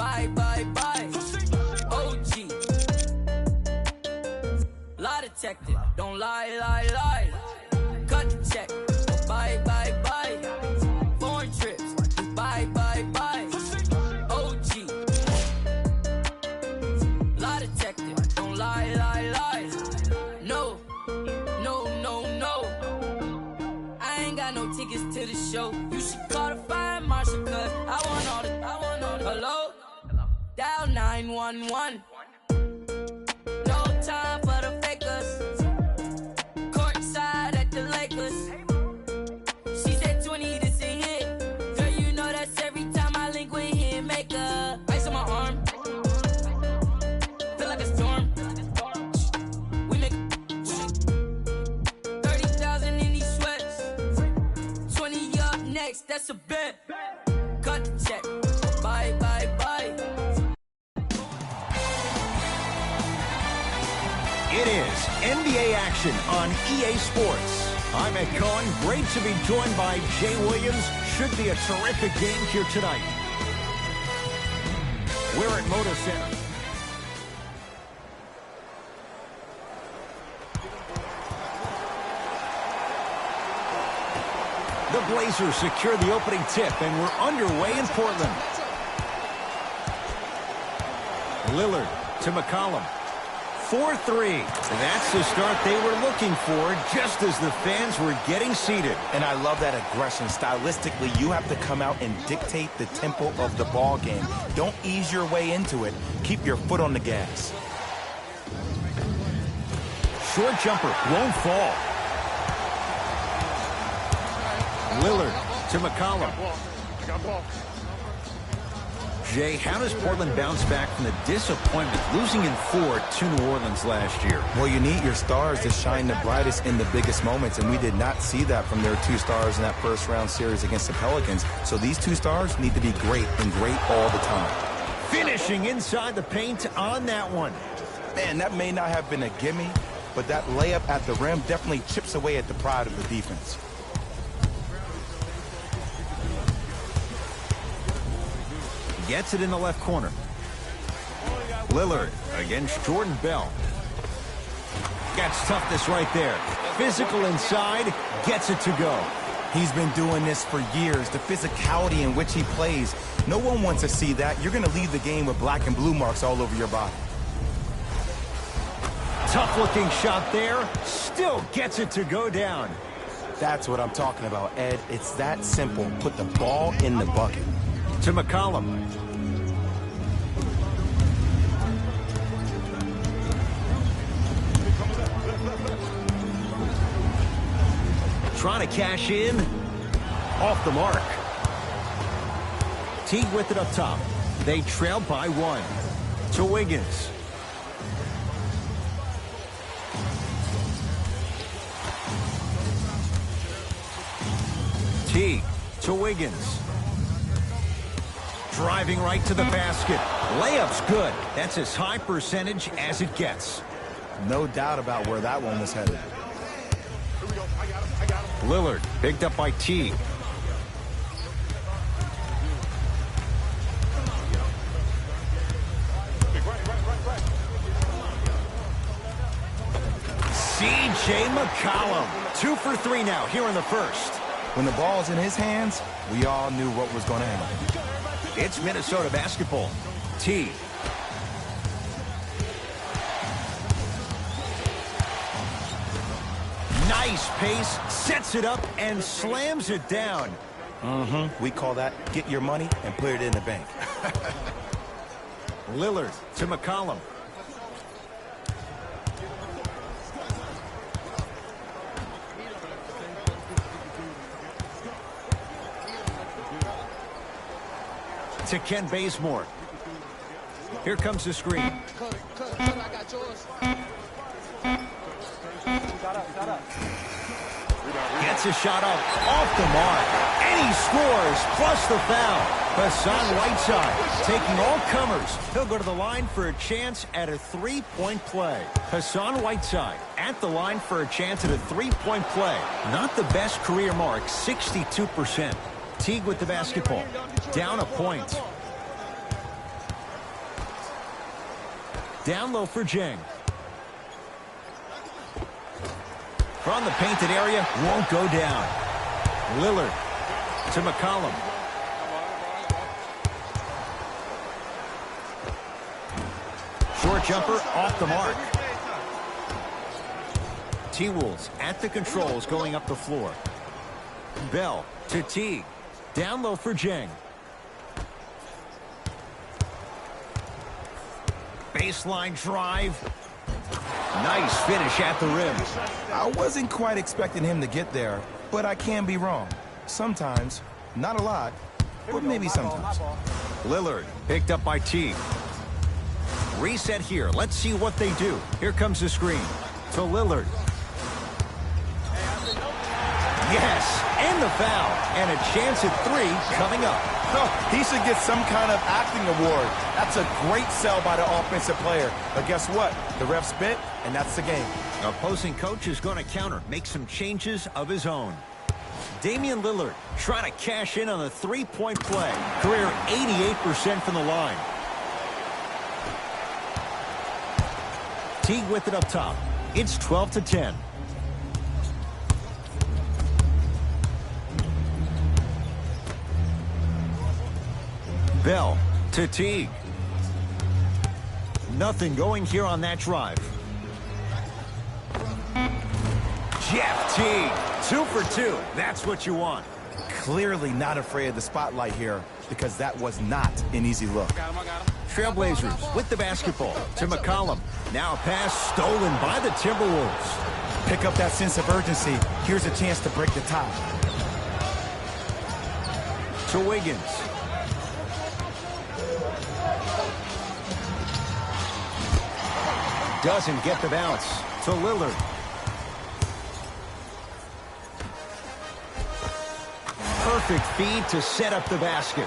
Bye, bye, bye. OG. Lie detected. Don't lie, lie, lie. Cut the check. Bye, bye, bye. Foreign trips. Bye, bye, bye. OG. Lie detected. Don't lie, lie, lie. No, no, no, no. I ain't got no tickets to the show. You should call the fire marshal, cause I want all the. Hello? Dial 911. No time for the fakers. Courtside at the Lakers. She said 20, this a hit. Girl, you know that's every time I link with him. Make a ice on my arm. Feel like a storm. We make 30,000 in these sweats. 20 up next, that's a bet. Cut the check. Bye, bye, bye. It is NBA action on EA Sports. I'm LeChon. Great to be joined by Jay Williams. Should be a terrific game here tonight. We're at Moda Center. The Blazers secure the opening tip, and we're underway in Portland. Lillard to McCollum. 4-3. That's the start they were looking for, just as the fans were getting seated. And I love that aggression. Stylistically, you have to come out and dictate the tempo of the ball game. Don't ease your way into it. Keep your foot on the gas. Short jumper won't fall. Lillard to McCollum. Jay, how does Portland bounce back from the disappointment losing in 4 to New Orleans last year? Well, you need your stars to shine the brightest in the biggest moments, and we did not see that from their 2 stars in that first-round series against the Pelicans. So these 2 stars need to be great and great all the time. Finishing inside the paint on that one. Man, that may not have been a gimme, but that layup at the rim definitely chips away at the pride of the defense. Gets it in the left corner. Lillard against Jordan Bell. Gets toughness right there. Physical inside, gets it to go. He's been doing this for years. The physicality in which he plays. No one wants to see that. You're going to leave the game with black and blue marks all over your body. Tough-looking shot there. Still gets it to go down. That's what I'm talking about, Ed. It's that simple. Put the ball in the bucket. To McCollum. Trying to cash in. Off the mark. Teague with it up top. They trail by 1. To Wiggins. Teague to Wiggins. Driving right to the basket. Layup's good. That's as high percentage as it gets. No doubt about where that one was headed. Lillard picked up by Teague. C.J. McCollum. 2 for 3 now here in the first. When the ball's in his hands, we all knew what was going to happen. It's Minnesota basketball. Teague. Nice pace, sets it up, and slams it down. We call that get your money and put it in the bank. Lillard to McCollum. To Ken Bazemore. Here comes the screen. I got yours. Gets a shot up off the mark. And he scores, plus the foul. Hassan Whiteside taking all comers. He'll go to the line for a chance at a three-point play. Hassan Whiteside at the line for a chance at a three-point play. Not the best career mark, 62%. Teague with the basketball. Down a point. Down low for Jeng. From the painted area, won't go down. Lillard to McCollum. Short jumper off the mark. T-Wolves at the controls going up the floor. Bell to Teague. Down low for Jeng. Baseline drive. Nice finish at the rim. I wasn't quite expecting him to get there, but I can be wrong. Sometimes, not a lot, but maybe sometimes. Lillard picked up by Teague. Reset here. Let's see what they do. Here comes the screen to Lillard. Yes, and the foul. And a chance at 3 coming up. Oh, he should get some kind of acting award. That's a great sell by the offensive player. But guess what? The ref spit, and that's the game. Opposing coach is going to counter, make some changes of his own. Damian Lillard trying to cash in on a three-point play. Career 88% from the line. Teague with it up top. It's 12-10. Bell to Teague. Nothing going here on that drive. Jeff Teague, 2 for 2. That's what you want. Clearly not afraid of the spotlight here because that was not an easy look. Trailblazers with the basketball to McCollum. Now a pass stolen by the Timberwolves. Pick up that sense of urgency. Here's a chance to break the tie. To Wiggins. Doesn't get the bounce. To Lillard. Perfect feed to set up the basket.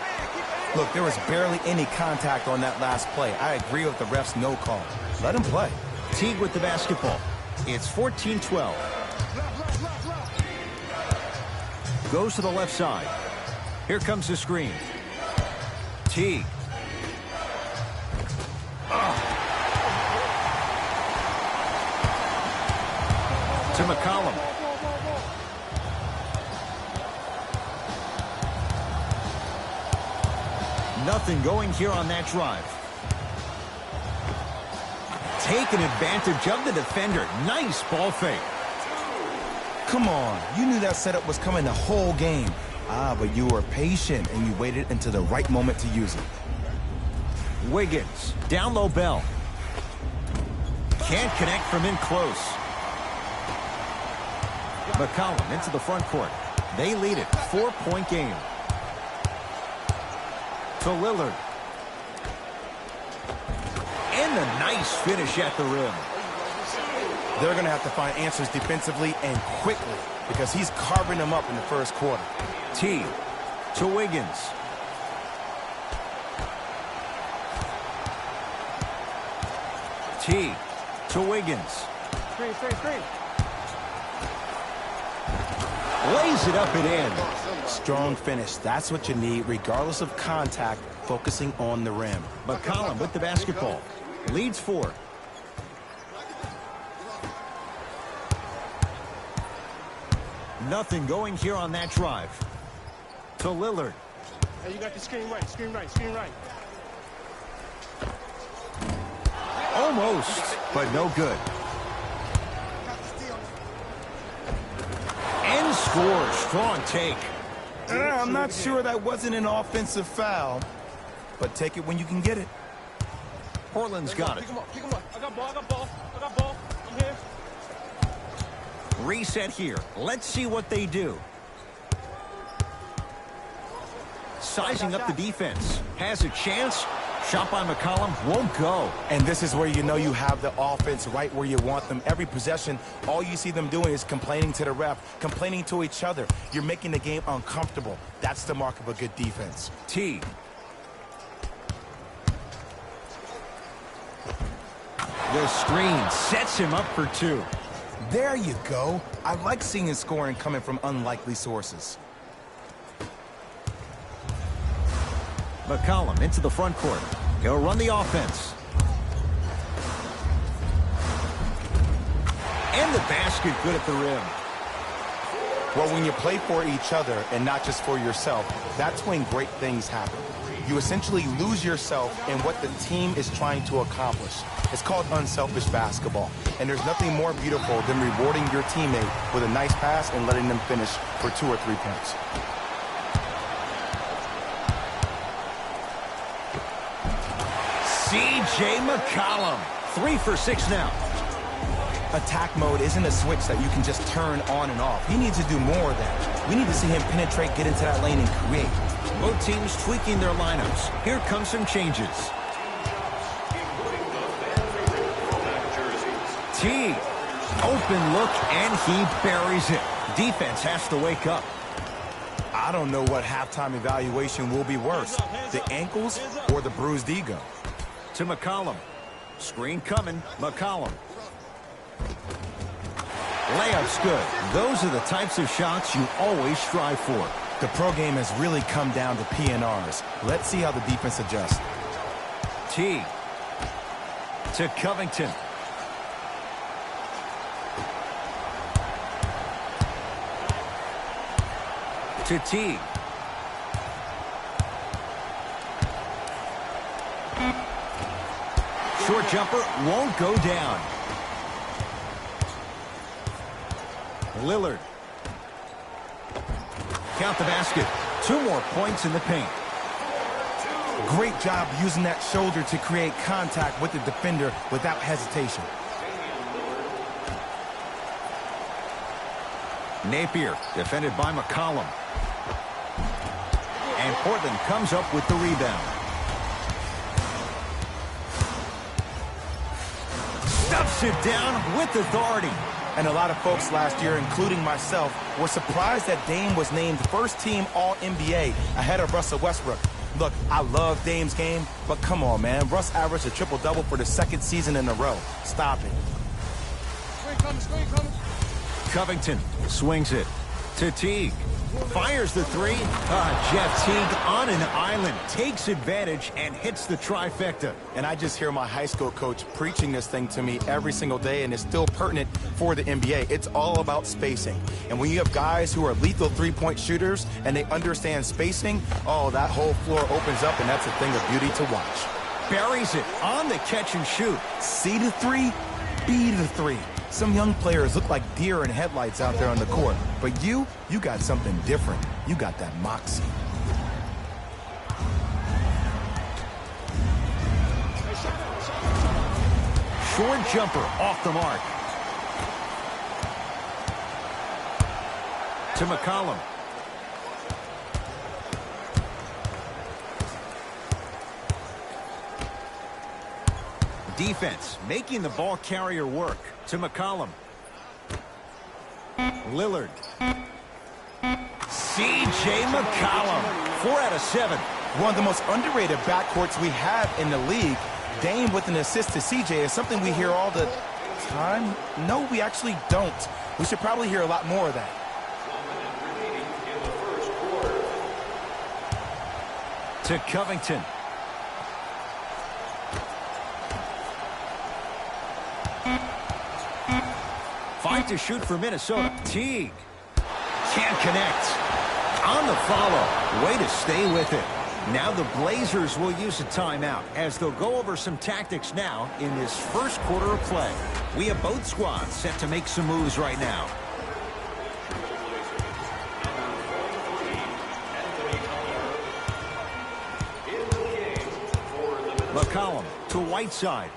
Look, there was barely any contact on that last play. I agree with the ref's no call. Let him play. Teague with the basketball. It's 14-12. Goes to the left side. Here comes the screen. Teague. To McCollum. Nothing going here on that drive. Taking advantage of the defender. Nice ball fake. Come on. You knew that setup was coming the whole game. But you were patient and you waited until the right moment to use it. Wiggins. Down low Bell. Can't connect from in close. McCollum into the front court. They lead it. 4-point game. To Lillard. And a nice finish at the rim. They're going to have to find answers defensively and quickly because he's carving them up in the first quarter. T to Wiggins. T to Wiggins. Screen. Lays it up and in. Strong finish. That's what you need, regardless of contact, focusing on the rim. McCollum with the basketball. Leads 4. Nothing going here on that drive. To Lillard. Hey, you got the screen right. Almost, but no good. And scores. Strong take. I'm not sure that wasn't an offensive foul, but take it when you can get it. Portland's got it. Pick him up. I got ball. I'm here. Reset here. Let's see what they do. Sizing up the defense. Has a chance. Shot by McCollum. Won't go. And this is where you know you have the offense right where you want them. Every possession, all you see them doing is complaining to the ref, complaining to each other. You're making the game uncomfortable. That's the mark of a good defense. T. The screen sets him up for 2. There you go. I like seeing his scoring coming from unlikely sources. McCollum into the front court. He'll run the offense. And the basket good at the rim. Well, when you play for each other and not just for yourself, that's when great things happen. You essentially lose yourself in what the team is trying to accomplish. It's called unselfish basketball. And there's nothing more beautiful than rewarding your teammate with a nice pass and letting them finish for 2 or 3 points. C.J. McCollum, 3 for 6 now. Attack mode isn't a switch that you can just turn on and off. He needs to do more of that. We need to see him penetrate, get into that lane, and create. Both teams tweaking their lineups. Here come some changes. T. Open look, and he buries it. Defense has to wake up. I don't know what halftime evaluation will be worse, the ankles or the bruised ego. To McCollum. Screen coming. McCollum. Layup's good. Those are the types of shots you always strive for. The pro game has really come down to PNRs. Let's see how the defense adjusts. T. To Covington. To T. Short jumper won't go down. Lillard. Count the basket. 2 more points in the paint. Great job using that shoulder to create contact with the defender without hesitation. Napier, defended by McCollum. And Portland comes up with the rebound. Stuffs it down with authority. And a lot of folks last year, including myself, were surprised that Dame was named first-team All-NBA ahead of Russell Westbrook. Look, I love Dame's game, but come on, man. Russ averaged a triple-double for the 2nd season in a row. Stop it. Screen coming. Covington swings it to Teague. Fires the 3. Jeff Teague on an island takes advantage and hits the trifecta. And I just hear my high school coach preaching this thing to me every single day, and it's still pertinent for the NBA. It's all about spacing. And when you have guys who are lethal 3-point shooters and they understand spacing, oh, that whole floor opens up, and that's a thing of beauty to watch. Buries it on the catch and shoot. C to 3, B to 3. Some young players look like deer in headlights out there on the court. But you got something different. You got that moxie. Short jumper off the mark. To McCollum. Defense making the ball carrier work. To McCollum. Lillard. C.J. McCollum. 4 out of 7. One of the most underrated backcourts we have in the league. Dame with an assist to C.J. is something we hear all the time. No, we actually don't. We should probably hear a lot more of that. To Covington. Fight to shoot for Minnesota. Teague. Can't connect. On the follow. Way to stay with it. Now the Blazers will use a timeout as they'll go over some tactics now in this first quarter of play. We have both squads set to make some moves right now. McCollum to Whiteside.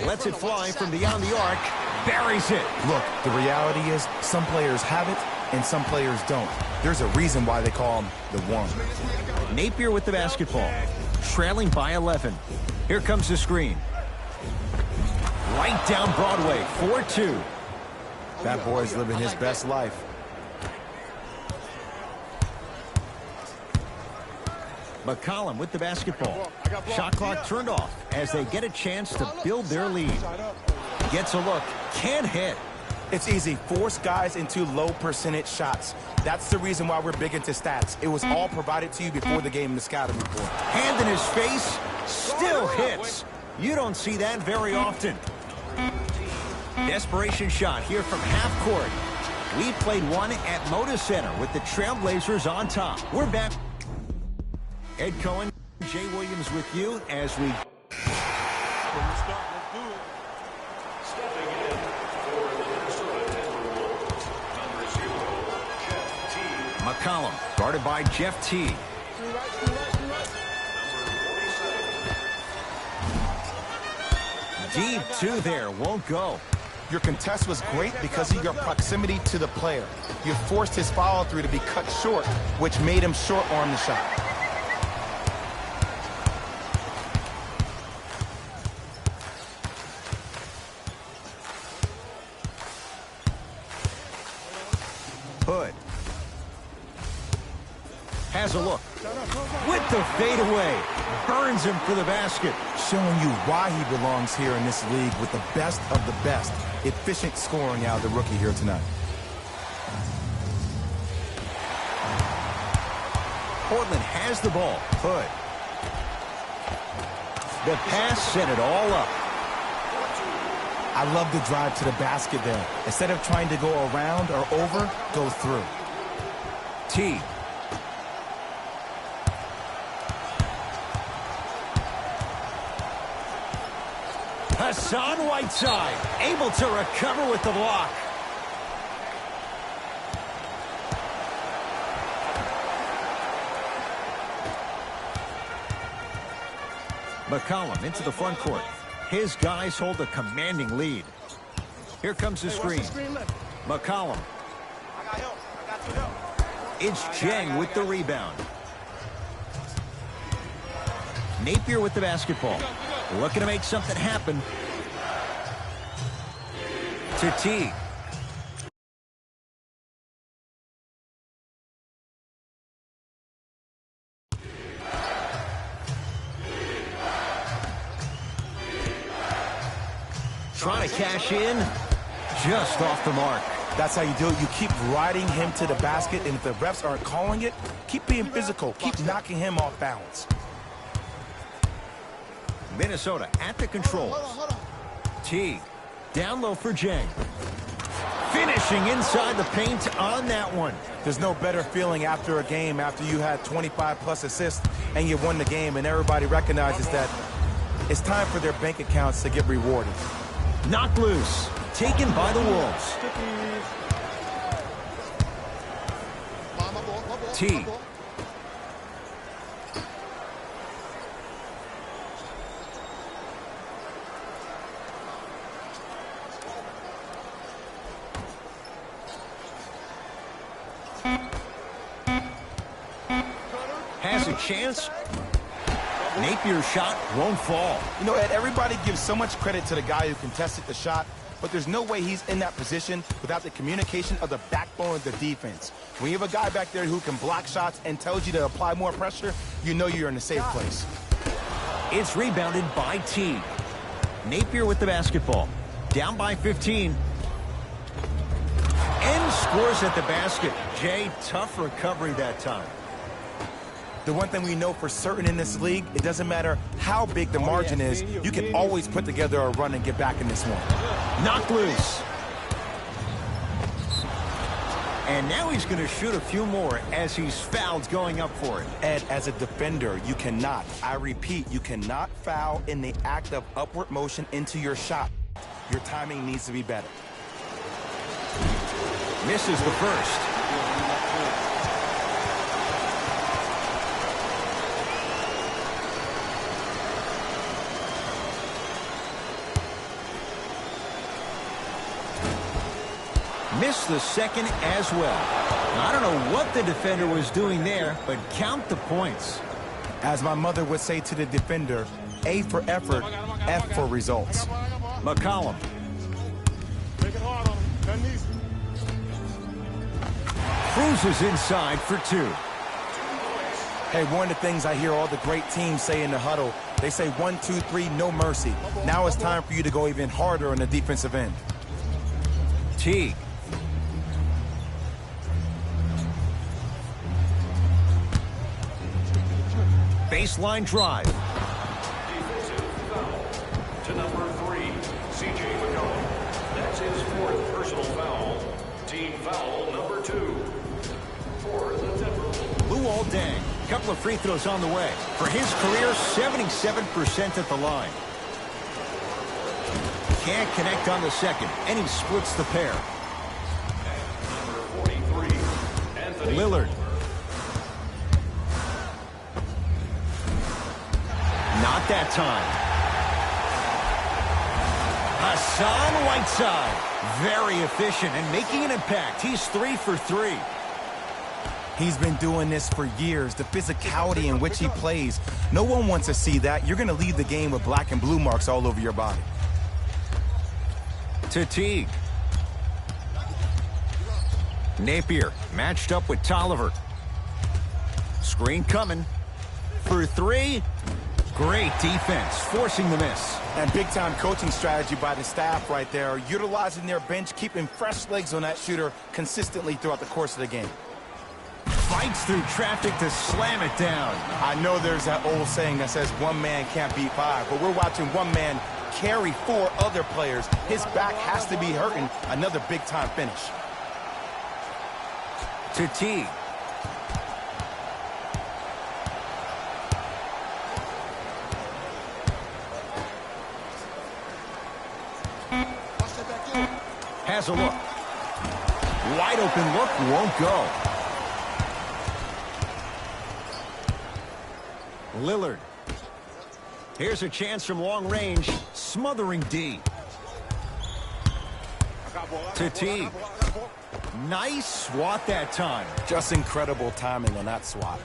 Lets it fly from beyond the arc. Buries it. Look, the reality is some players have it and some players don't. There's a reason why they call him the one. Napier with the basketball. Trailing by 11. Here comes the screen. Right down Broadway. 4-2. That boy's living his best life. McCollum with the basketball. Shot clock turned off as they get a chance to build their lead. Gets a look. Can't hit. It's easy. Force guys into low percentage shots. That's the reason why we're big into stats. It was all provided to you before the game in the scouting report. Hand in his face. Still hits. You don't see that very often. Desperation shot here from half court. We played one at Moda Center with the Trailblazers on top. We're back. Ed Cohen, Jay Williams with you as we... McCollum, guarded by Jeff T. Deep two there, won't go. Your contest was great because of your proximity to the player. You forced his follow-through to be cut short, which made him short-arm the shot. Hood has a look with the fadeaway, burns him for the basket. Showing you why he belongs here in this league with the best of the best. Efficient scoring out of the rookie here tonight. Portland has the ball. Hood. The pass set it all up. I love the drive to the basket there. Instead of trying to go around or over, go through. T. Hassan Whiteside able to recover with the block. McCollum into the front court. His guys hold a commanding lead. Here comes the screen. McCollum. It's Jang with the rebound. Napier with the basketball. Looking to make something happen. To T. Trying to cash in. Just off the mark. That's how you do it. You keep riding him to the basket, and if the refs aren't calling it, keep being physical. Keep knocking him off balance. Minnesota at the controls. T. Down low for Jang. Finishing inside the paint on that one. There's no better feeling after a game after you had 25-plus assists and you won the game, and everybody recognizes that it's time for their bank accounts to get rewarded. Knocked loose. Taken by the Wolves. T. Has a chance. Napier's shot won't fall. You know, Ed, everybody gives so much credit to the guy who contested the shot, but there's no way he's in that position without the communication of the backbone of the defense. When you have a guy back there who can block shots and tells you to apply more pressure, you know you're in a safe place. It's rebounded by T. Napier with the basketball. Down by 15. And scores at the basket. Jay, tough recovery that time. The one thing we know for certain in this league, it doesn't matter how big the margin is, you can always put together a run and get back in this one. Knocked loose. And now he's going to shoot a few more as he's fouled going up for it. Ed, as a defender, you cannot, I repeat, you cannot foul in the act of upward motion into your shot. Your timing needs to be better. Misses the first. Missed the second as well. I don't know what the defender was doing there, but count the points. As my mother would say to the defender, A for effort, F for results. McCollum. Make it hard on him. Cruises inside for two. Hey, one of the things I hear all the great teams say in the huddle, they say 1, 2, 3, no mercy. Now it's time for you to go even harder on the defensive end. T. Baseline drive. Defensive foul to number 3, C.J. McCollum. personal foul. Team foul number 2 for the Timberwolves. Luol Deng, a couple of free throws on the way. For his career, 77% at the line. Can't connect on the second, and he splits the pair. Number 43, Anthony Lillard. Not that time. Hassan Whiteside. Very efficient and making an impact. He's 3 for 3. He's been doing this for years. The physicality in which he plays. No one wants to see that. You're going to leave the game with black and blue marks all over your body. To Teague. Napier matched up with Tolliver. Screen coming. For 3. Great defense, forcing the miss. And big-time coaching strategy by the staff right there, utilizing their bench, keeping fresh legs on that shooter consistently throughout the course of the game. Fights through traffic to slam it down. I know there's that old saying that says one man can't beat 5, but we're watching one man carry 4 other players. His back has to be hurting. Another big-time finish. To Teague. Has a look. Wide open look, won't go. Lillard. Here's a chance from long range, smothering D. To Teague. Nice swat that time. Just incredible timing on that swat.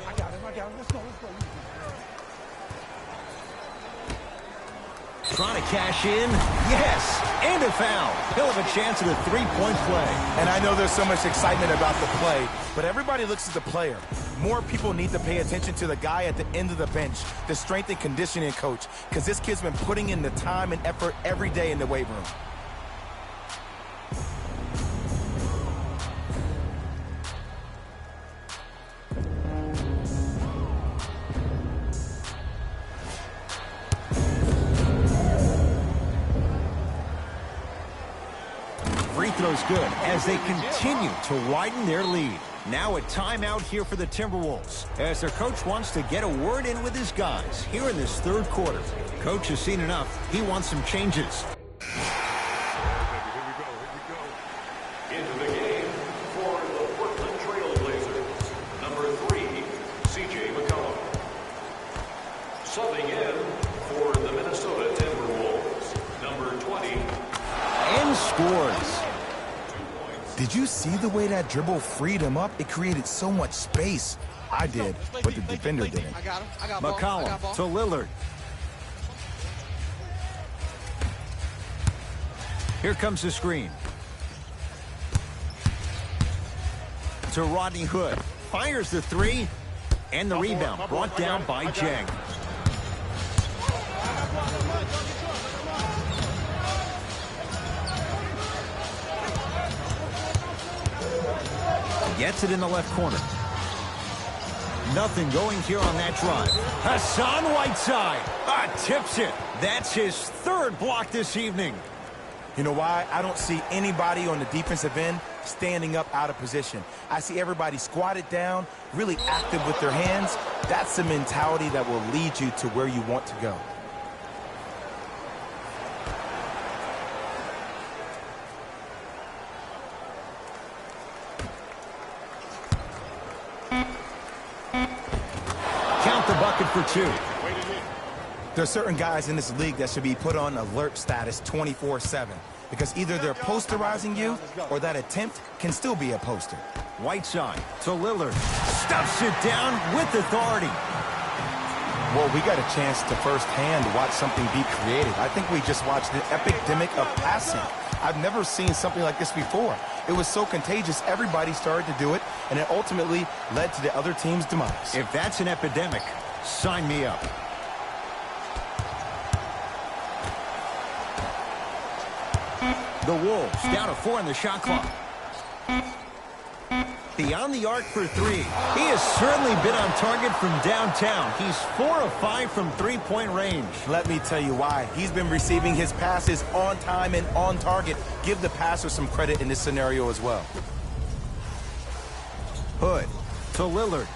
Trying to cash in. Yes, and a foul. He'll have a chance at a three-point play. And I know there's so much excitement about the play, but everybody looks at the player. More people need to pay attention to the guy at the end of the bench, the strength and conditioning coach, because this kid's been putting in the time and effort every day in the weight room. Free throw's good as they continue to widen their lead. Now a timeout here for the Timberwolves as their coach wants to get a word in with his guys here in this third quarter. Coach has seen enough. He wants some changes. Into the game for the Portland Trail Blazers. Number 3, C.J. McCollum. Subbing in for the Minnesota Timberwolves. Number 20. And scores. Did you see the way that dribble freed him up? It created so much space. I did, but the defender didn't. McCollum to Lillard. Here comes the screen. To Rodney Hood. Fires the 3. And the rebound brought down by Jang. Gets it in the left corner. Nothing going here on that drive. Hassan Whiteside tips it. That's his third block this evening. You know why? I don't see anybody on the defensive end standing up out of position. I see everybody squatted down, really active with their hands. That's the mentality that will lead you to where you want to go. Count the bucket for 2. There are certain guys in this league that should be put on alert status 24/7 because either they're posterizing you or that attempt can still be a poster. Whiteside to Lillard. Stuffs it down with authority. Well, we got a chance to firsthand watch something be created. I think we just watched an epidemic of passing. I've never seen something like this before. It was so contagious, everybody started to do it, and it ultimately led to the other team's demise. If that's an epidemic, sign me up. The Wolves down to 4 in the shot clock. Beyond the arc for three. He has certainly been on target from downtown. He's 4 of 5 from three-point range. Let me tell you why. He's been receiving his passes on time and on target. Give the passer some credit in this scenario as well. Hood to Lillard.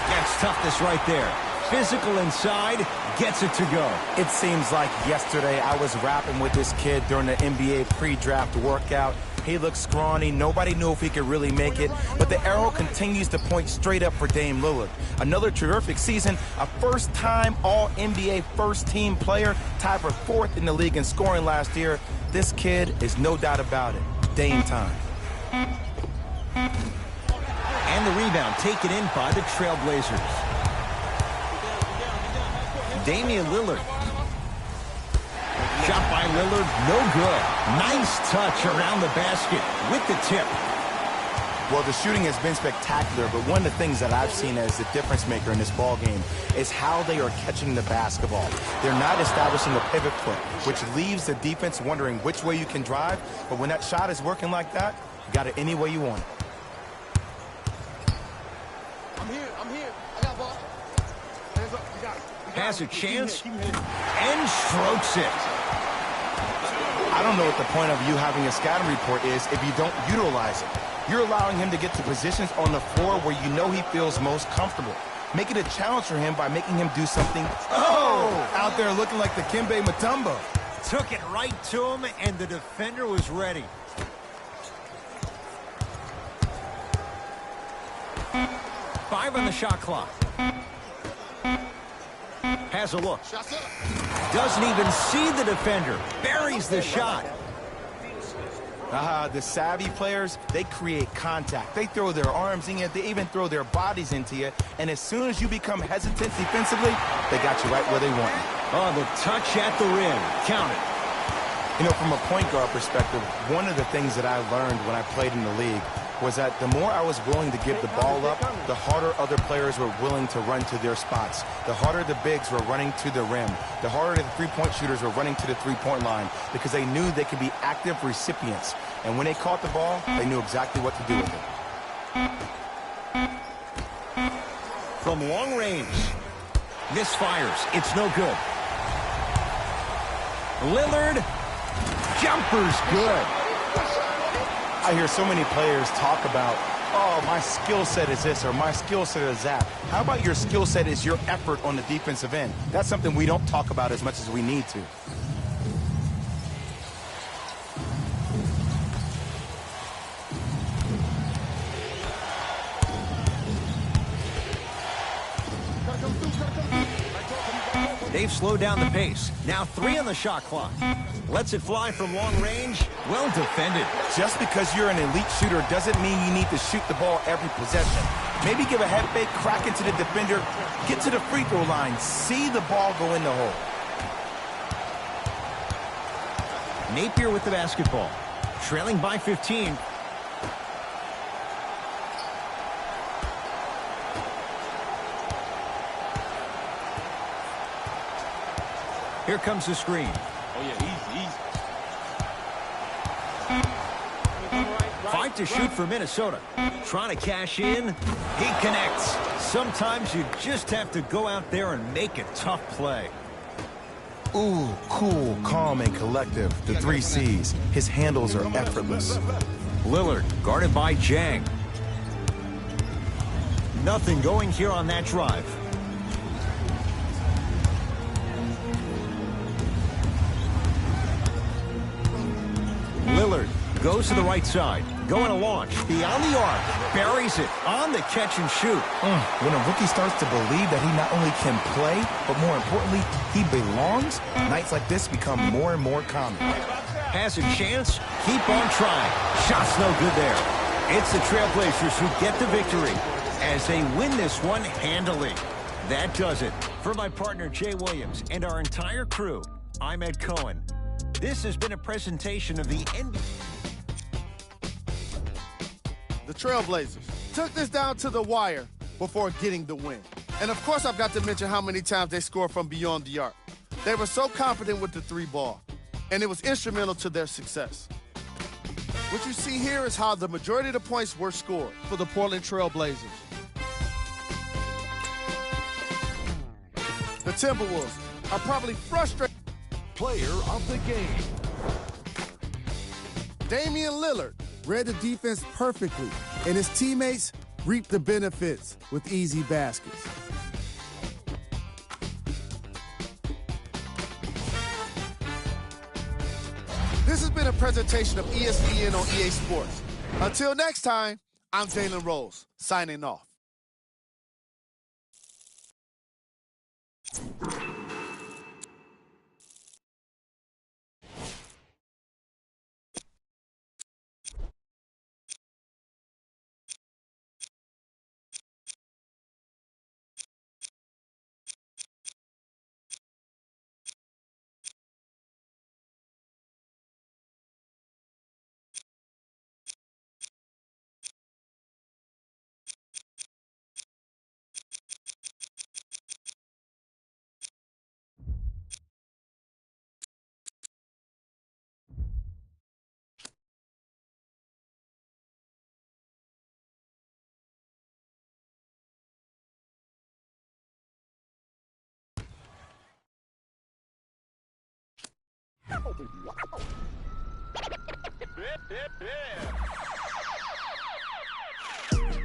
Gets toughness right there. Physical inside, gets it to go. It seems like yesterday I was rapping with this kid during the NBA pre-draft workout. He looked scrawny. Nobody knew if he could really make it. But the arrow continues to point straight up for Dame Lillard. Another terrific season. A first-time All-NBA first-team player. Tied for 4th in the league in scoring last year. This kid is no doubt about it. Dame time. And the rebound taken in by the Trailblazers. Damian Lillard. Shot by Lillard, no good. Nice touch around the basket with the tip. Well, the shooting has been spectacular, but one of the things that I've seen as the difference maker in this ball game is how they are catching the basketball. They're not establishing a pivot foot, which leaves the defense wondering which way you can drive, but when that shot is working like that, you got it any way you want it. I'm here. I got ball. Hands up, you got it. Has a chance and strokes it. I don't know what the point of you having a scouting report is if you don't utilize it. You're allowing him to get to positions on the floor where you know he feels most comfortable. Make it a challenge for him by making him do something out there looking like the Kimbe Mutombo. Took it right to him, and the defender was ready. Five on the shot clock. Has a look. Doesn't even see the defender. Buries the shot. The savvy players, they create contact. They throw their arms in you. They even throw their bodies into you. And as soon as you become hesitant defensively, they got you right where they want you. Oh, the touch at the rim. Count it. You know, from a point guard perspective, one of the things that I learned when I played in the league was that the more I was willing to give the ball up, the harder other players were willing to run to their spots. The harder the bigs were running to the rim. The harder the three-point shooters were running to the three-point line because they knew they could be active recipients. And when they caught the ball, they knew exactly what to do with it. From long range. Misfires. It's no good. Lillard. Jumper's good. I hear so many players talk about, oh, my skill set is this or my skill set is that. How about your skill set is your effort on the defensive end? That's something we don't talk about as much as we need to. They've slowed down the pace. Now 3 on the shot clock. Lets it fly from long range. Well defended. Just because you're an elite shooter doesn't mean you need to shoot the ball every possession. Maybe give a head fake, crack into the defender, get to the free throw line, see the ball go in the hole. Napier with the basketball. Trailing by 15. Here comes the screen. Oh, yeah, easy. 5 to shoot for Minnesota. Trying to cash in. He connects. Sometimes you just have to go out there and make a tough play. Ooh, cool, calm, and collective. The 3 C's. His handles are effortless. Lillard guarded by Jang. Nothing going here on that drive. Lillard goes to the right side. Going to launch. Beyond the arc. Buries it on the catch and shoot. When a rookie starts to believe that he not only can play, but more importantly, he belongs, nights like this become more and more common. Has a chance. Keep on trying. Shot's no good there. It's the Trailblazers who get the victory as they win this one handily. That does it. For my partner, Jay Williams, and our entire crew, I'm Ed Cohen. This has been a presentation of the NBA. The Trailblazers took this down to the wire before getting the win. And of course, I've got to mention how many times they scored from beyond the arc. They were so confident with the 3 ball, and it was instrumental to their success. What you see here is how the majority of the points were scored for the Portland Trail Blazers. The Timberwolves are probably frustrated. Player of the game. Damian Lillard read the defense perfectly, and his teammates reaped the benefits with easy baskets. This has been a presentation of ESPN on EA Sports. Until next time, I'm Jalen Rose, signing off.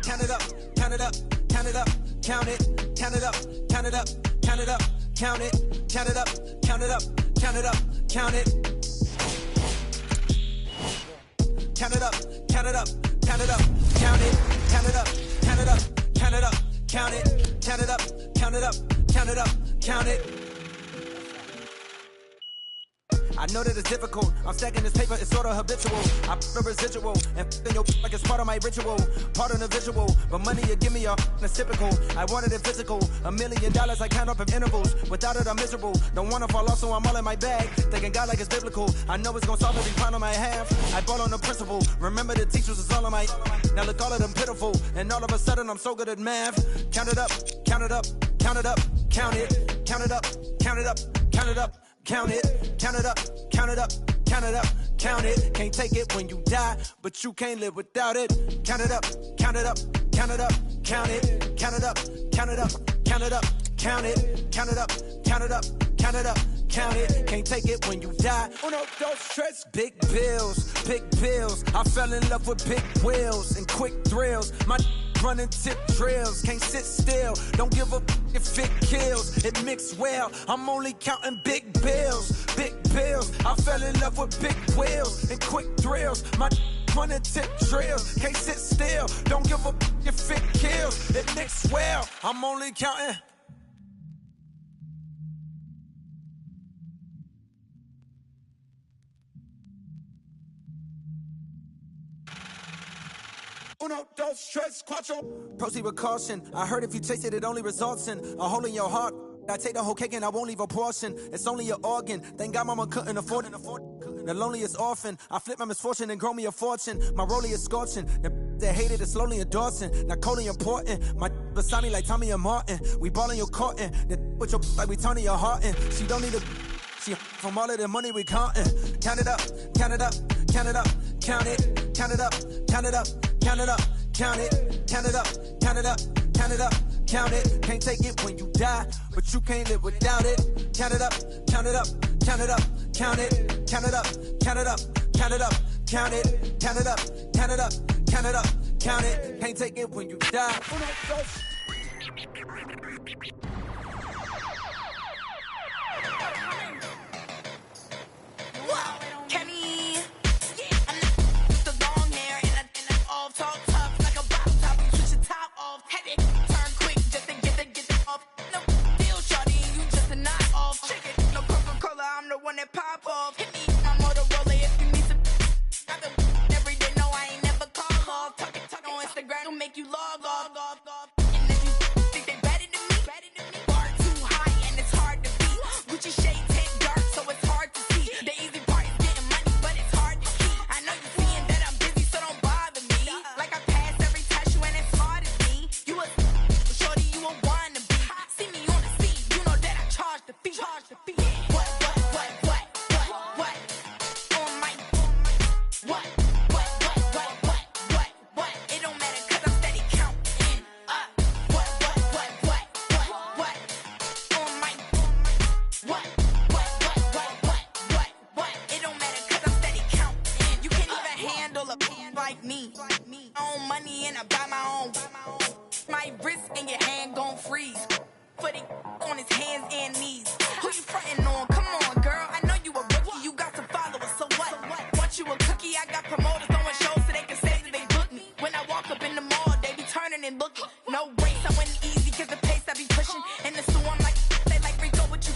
Count it up, count it up, count it up, count it, count it up, count it up, count it up, count it, count it up, count it up, count it up, count it. Count it up, count it up, count it up, count it, count it up, count it up, count it up, count it, count it up, count it up, count it up, count it. I know that it's difficult. I'm stacking this paper, it's sort of habitual. I put a residual and f***ing your like it's part of my ritual, part of the visual. But money you give me it's typical. I wanted it physical. $1 million I count up in intervals. Without it I'm miserable. Don't wanna fall off, so I'm all in my bag. Thinking God like it's biblical. I know it's gonna solve every problem I have. I ball on the principle. Remember the teachers was all on my. Now look all of them pitiful. And all of a sudden I'm so good at math. Count it up, count it up, count it up, count it, count it up, count it up, count it up. Count it, count it up, count it up, count it up, count it. Can't take it when you die, but you can't live without it. Count it up, count it up, count it up, count it, count it up, count it up, count it up, count it, count it up, count it up, count it up, count it. Can't take it when you die. Uno, dos, tres. Big bills, big bills. I fell in love with big wheels and quick thrills. My running tip drills, can't sit still. Don't give up if it kills. It mixed well. I'm only counting big bills, big bills. I fell in love with big wheels and quick thrills. My running tip drills, can't sit still. Don't give up if it kills. It mixed well. I'm only counting. Uno, dos, tres, cuatro. Proceed with caution. I heard if you taste it, it only results in a hole in your heart. I take the whole cake and I won't leave a portion. It's only an organ. Thank God mama couldn't afford it. The loneliest orphan. I flipped my misfortune and grow me a fortune. My rollie is scorching. They hated it slowly endorsing. Not coldly important. My beside me like Tommy and Martin. We ballin' your courtin'. With your like we turning your heart in. She don't need a. She from all of the money we countin'. Count it up, count it up, count it up, count it, count it up, count it up, count it up, count it, count it up, count it up, count it up, count it. Can't take it when you die, but you can't live without it. Count it up, count it up, count it up, count it, count it up, count it up, count it up, count it, count it up, count it up, count it up, count it. Can't take it when you die. Kenny, I'm not the long hair and I all talk tough like a bop top. You switch the top off, had it turn quick just to get it off. No deal, shawty, you just a knock off. Shake it, no Coca-Cola, I'm the one that pop off. Hit me, my Motorola if you need some. Got the every day, no, I ain't never call off. Talk on Instagram, will make you log off. And if you think they better than me, footy on his hands and knees. Who you frontin' on? Come on, girl. I know you a rookie. You got some followers, so what? Want you a cookie? I got promoters throwing shows so they can say that they booked me. When I walk up in the mall, they be turning and looking. No race, I went easy cause the pace I be pushing. And the so I'm like, they like Rico, what you?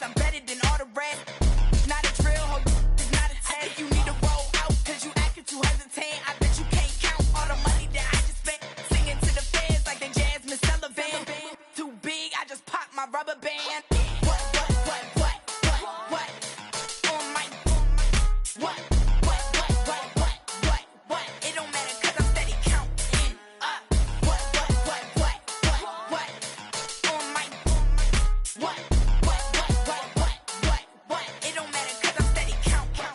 I'm better than all the rest. Not a drill, ho, it's not a test. You need to roll out cause you acting too hesitant. I bet you can't count all the money that I just spent. Singing to the fans like they Jasmine Sullivan. Too big, I just popped my rubber band. What? On my, what? It don't matter cause I'm steady counting up. What? On my, what? It don't matter cause I'm steady counting.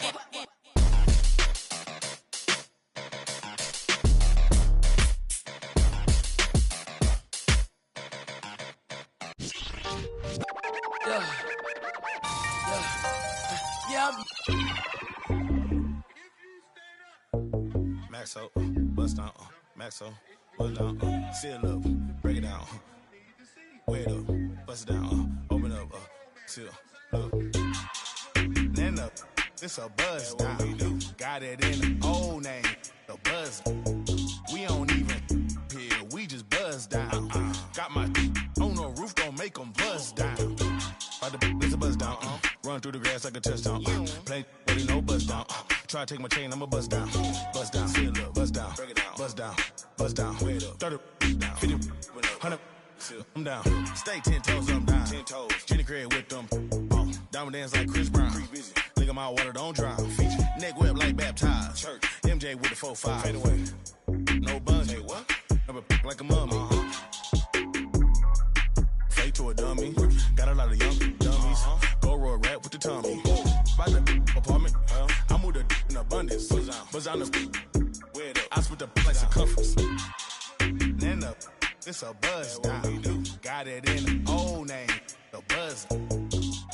Yeah. Maxo, bust down, Maxo, bust down, seal up, break it down, weigh it up, bust it down, open up, seal up, then up. This a buzz down. Got it in the old name, the buzz. We don't even here, we just buzz down. Got my on the roof, don't make them buzz down. It's a buzz down. Run through the grass like a touchdown. Play, but no buzz down. Try to take my chain, I'ma buzz down. Buzz down, seal up, buzz down, break it down, buzz down, buzz down, weigh it up, 30 down, 50, 100, I'm down. Stay 10 toes, I'm down. 10 toes. Jenny Craig with them. Diamond dance like Chris Brown. Look at my water, don't drown. Neck whip like baptized. Church. MJ with the 4-5. Fade away. No buns. Hey, what? Never like a mummy. Fake to a dummy. Got a lot of young dummies. Go roll rap with the tummy. By the apartment. I moved the in abundance. Buzz down the. I split the like circumference. Then up. It's a buzz down. Got it in the old name. The buzz.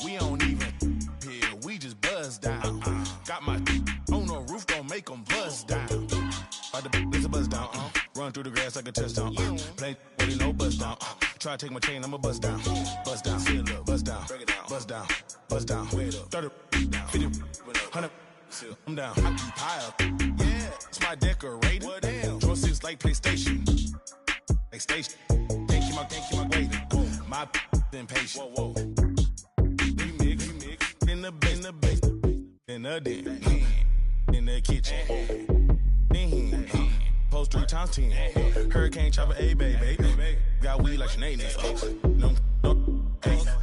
We don't even here. We just buzz down. Got my on the roof. Don't make them buzz down. It's a buzz down. Run through the grass like a touchdown. Play, but no buzz down. Try to take my chain, I'ma buzz down. Buzz down, seal up, buzz down, break it down, buzz down, buzz down, weigh it up, 30 down, 50, 100, I'm down. I keep high up, yeah, it's my decorator. Well, damn, joysticks like PlayStation, like station. Can't keep my waiting. My impatient. Whoa. Remix, in the base, in the den, in the kitchen, post 3 times 10. Hurricane chopper, a baby. Got weed like Sinead.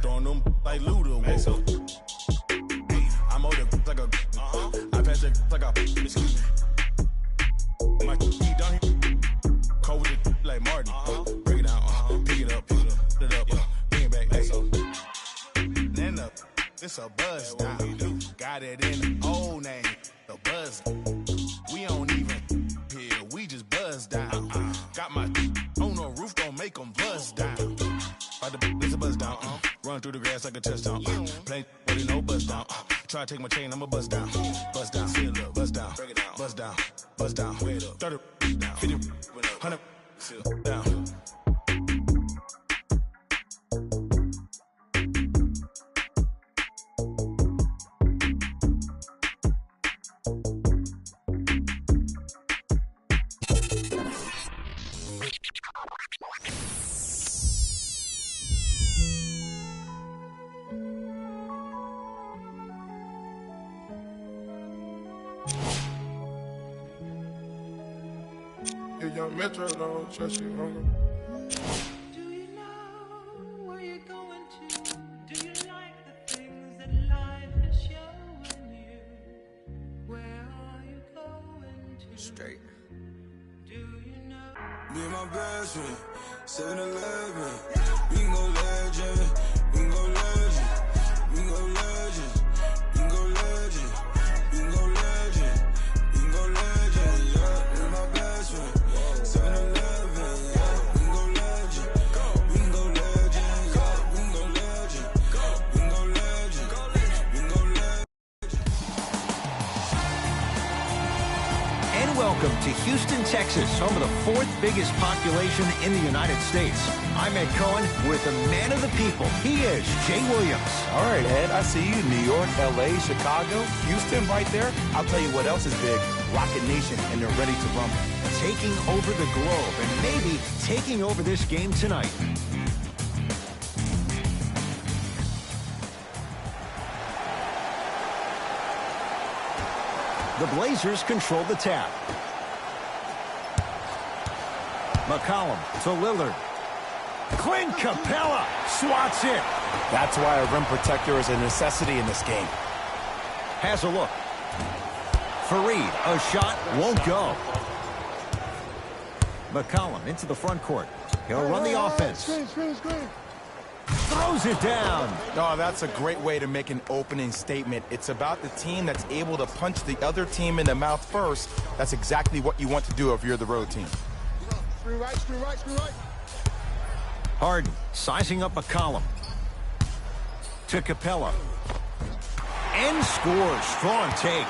Throwing them like Luda. I'm older like a. I pass it like a. My feet down here. Cold with it like Martin. Break it down. Pick it up. Put it up. Bring it back. Then up. It's a buzz down. Got it in the old name. The buzz. We don't even here. We just buzz down. Got my on the roof. Don't make them buzz down. It's a buzz down. Run through the grass like a touchdown. Play, but no buzz down. Try to take my chain, I'ma buzz down. Buzz down, seal up, buzz down, break it down, buzz down, buzz down, weigh it up, 30 down, 50, 100, seal down. Young Metro don't trust you, hunger. Do you know where you're going to? Do you like the things that life is showing you? Where are you going to? Straight. Do you know? Me and my best friend, 7-Eleven. We can go legend. We can go legend. We can go legend. We can go legend. We can go legend. We can go legend. Yeah, me and my best friend. 7-Eleven, yeah, we can go legend. We can go legend, yeah, we can go legend. We can go legend, we can go legend. And welcome to Houston, Texas, home of the fourth biggest population in the United States. I'm Ed Cohen with the man of the people. He is Jay Williams. All right, Ed, I see you. New York, L.A., Chicago, Houston right there. I'll tell you what else is big. Rocket Nation, and they're ready to rumble. Taking over the globe and maybe taking over this game tonight. The Blazers control the tap. McCollum to Lillard. Clint Capella swats it. That's why a rim protector is a necessity in this game. Has a look. Fareed, a shot won't go. McCollum into the front court. He'll run the offense. Throws it down. No, that's a great way to make an opening statement. It's about the team that's able to punch the other team in the mouth first. That's exactly what you want to do if you're the road team. Screen right, screen right, screen right. Harden sizing up McCollum. To Capella. And scores. Strong take.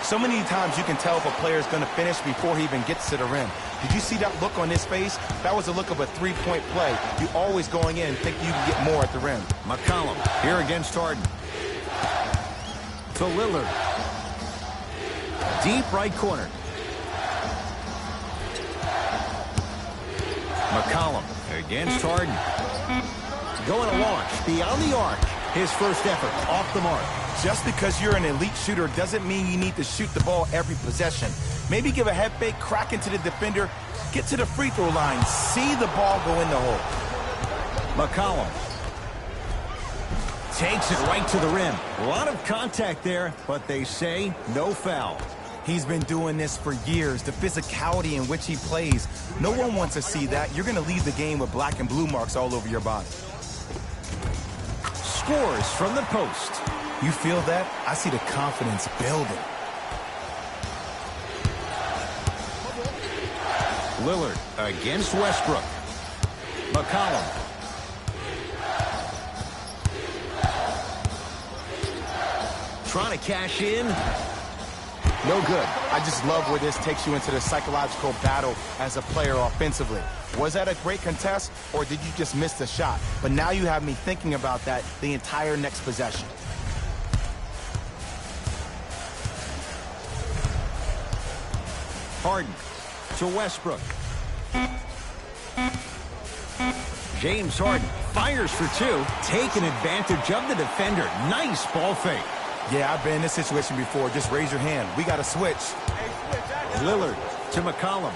So many times you can tell if a player is going to finish before he even gets to the rim. Did you see that look on his face? That was a look of a three-point play. You always going in think you can get more at the rim. McCollum here against Harden. To Lillard. Deep right corner. McCollum against Harden. Going to launch beyond the arc. His first effort off the mark. Just because you're an elite shooter doesn't mean you need to shoot the ball every possession. Maybe give a head fake, crack into the defender, get to the free throw line, see the ball go in the hole. McCollum takes it right to the rim. A lot of contact there, but they say no foul. He's been doing this for years. The physicality in which he plays, no one wants to see that. You're going to leave the game with black and blue marks all over your body. Scores from the post. You feel that? I see the confidence building. Lillard against Westbrook. McCollum. Trying to cash in. No good. I just love where this takes you into the psychological battle as a player offensively. Was that a great contest, or did you just miss the shot? But now you have me thinking about that the entire next possession. Harden to Westbrook. James Harden fires for two, taking advantage of the defender. Nice ball fake. Yeah, I've been in this situation before. Just raise your hand. We got to switch. Lillard to McCollum.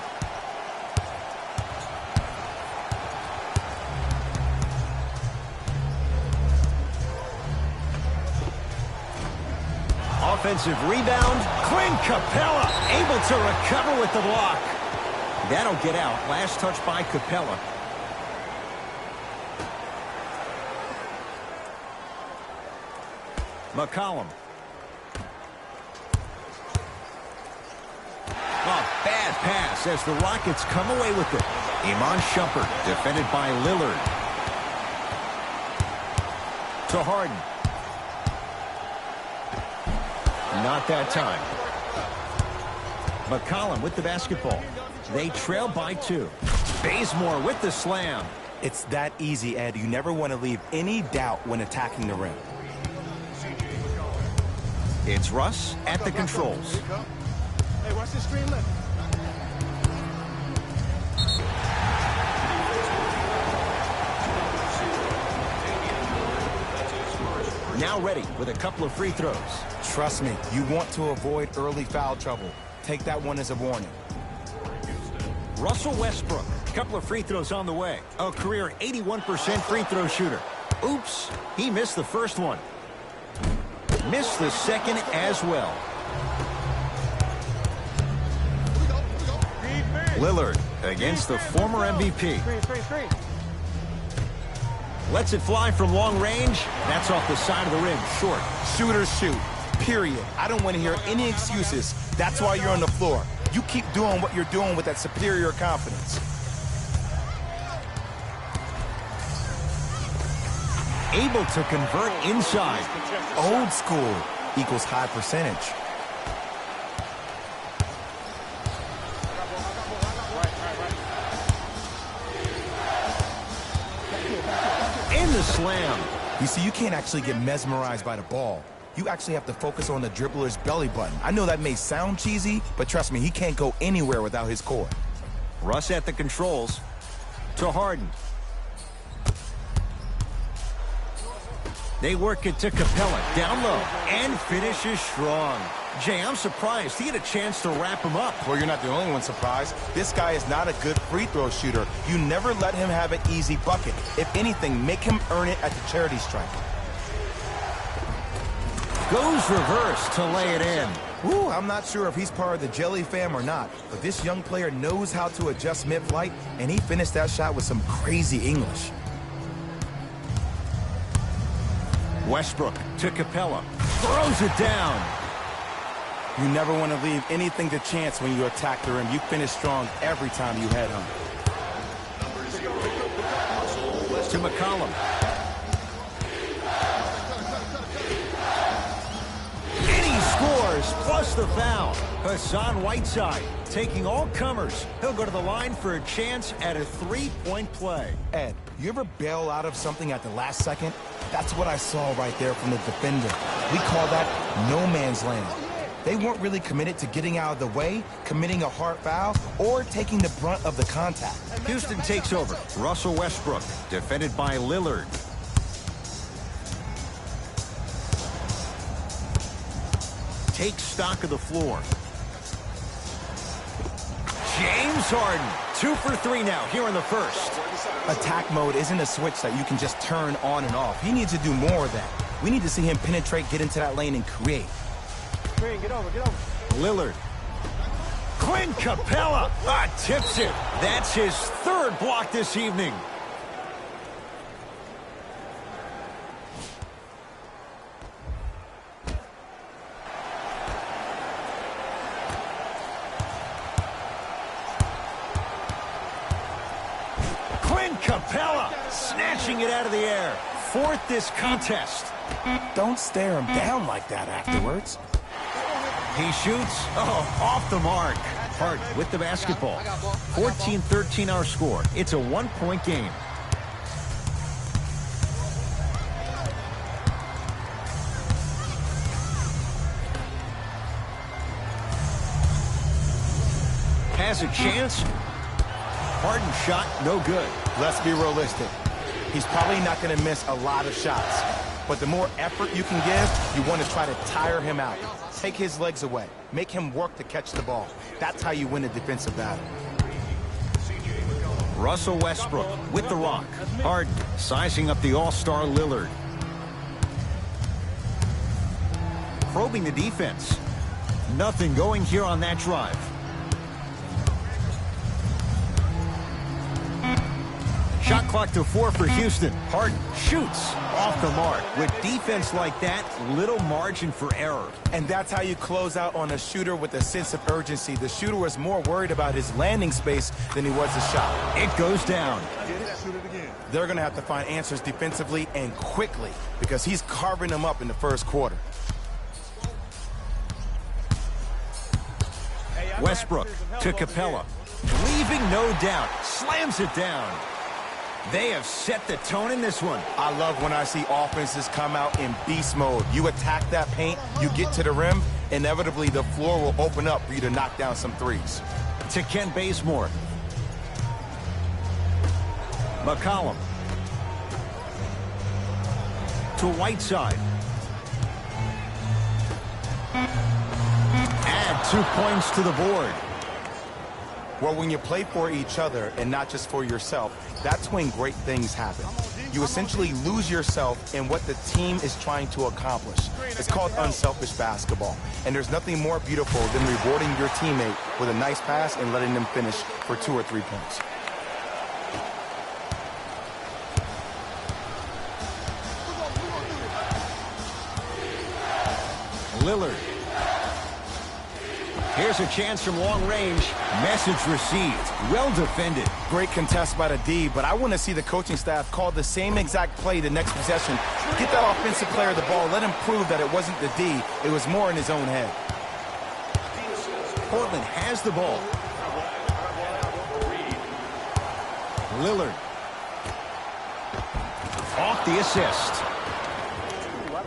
Offensive rebound. Clint Capella able to recover with the block. That'll get out. Last touch by Capella. McCollum. Oh, bad pass as the Rockets come away with it. Iman Shumpert defended by Lillard. To Harden. Not that time. McCollum with the basketball. They trail by two. Bazemore with the slam. It's that easy, Ed. You never want to leave any doubt when attacking the rim. It's Russ at the controls. Hey, watch this screen left. Now ready with a couple of free throws. Trust me, you want to avoid early foul trouble. Take that one as a warning. Russell Westbrook, a couple of free throws on the way. A career 81% free throw shooter. Oops, he missed the first one. Missed the second as well. Lillard against the former MVP. Lets it fly from long range. That's off the side of the rim, short. Shooters shoot, period. I don't want to hear any excuses. That's why you're on the floor. You keep doing what you're doing with that superior confidence. Able to convert inside. Old school equals high percentage. the slam. You see, you can't actually get mesmerized by the ball. You actually have to focus on the dribbler's belly button. I know that may sound cheesy, but trust me, he can't go anywhere without his core. Russ at the controls to Harden. They work it to Capella, down low, and finishes strong. Jay, I'm surprised he had a chance to wrap him up. Well, you're not the only one surprised. This guy is not a good free throw shooter. You never let him have an easy bucket. If anything, make him earn it at the charity stripe. Goes reverse to lay it in. Ooh, I'm not sure if he's part of the Jelly fam or not, but this young player knows how to adjust mid-flight, and he finished that shot with some crazy English. Westbrook to Capella. Throws it down. You never want to leave anything to chance when you attack the rim. You finish strong every time you head home. To McCollum. And he scores, plus the foul. Hassan Whiteside taking all comers. He'll go to the line for a chance at a three-point play. Ed, you ever bail out of something at the last second? That's what I saw right there from the defender. We call that no man's land. They weren't really committed to getting out of the way, committing a hard foul, or taking the brunt of the contact. Houston takes over. Russell Westbrook, defended by Lillard. Takes stock of the floor. James Harden, 2 for 3 now here in the first. Attack mode isn't a switch that you can just turn on and off. He needs to do more of that. We need to see him penetrate, get into that lane, and create. Green, get over, get over. Lillard. Clint Capella tips it. That's his third block this evening. Clint Capella snatching it out of the air. Fourth this contest. Don't stare him down like that afterwards. He shoots. Off the mark. Harden with the basketball. 14-13 our score. It's a one-point game. Has a chance. Harden shot, no good. Let's be realistic. He's probably not going to miss a lot of shots. But the more effort you can give, you want to try to tire him out. Take his legs away. Make him work to catch the ball. That's how you win a defensive battle. Russell Westbrook with the rock. Harden sizing up the all-star Lillard. Probing the defense. Nothing going here on that drive. Shot clock to 4 for Houston. Harden shoots off the mark. With defense like that, little margin for error. And that's how you close out on a shooter with a sense of urgency. The shooter was more worried about his landing space than he was the shot. It goes down. They're going to have to find answers defensively and quickly because he's carving them up in the first quarter. Westbrook to Capella. Leaving no doubt. Slams it down. They have set the tone in this one. I love when I see offenses come out in beast mode. You attack that paint, you get to the rim, inevitably the floor will open up for you to knock down some threes. To Ken Bazemore. McCollum. To Whiteside. Add 2 points to the board. Well, when you play for each other and not just for yourself, that's when great things happen. You essentially lose yourself in what the team is trying to accomplish. It's called unselfish basketball. And there's nothing more beautiful than rewarding your teammate with a nice pass and letting them finish for 2 or 3 points. Lillard. Here's a chance from long range. Message received. Well defended. Great contest by the D, but I want to see the coaching staff call the same exact play the next possession. Get that offensive player the ball. Let him prove that it wasn't the D. It was more in his own head. Portland has the ball. Lillard. Off with the assist.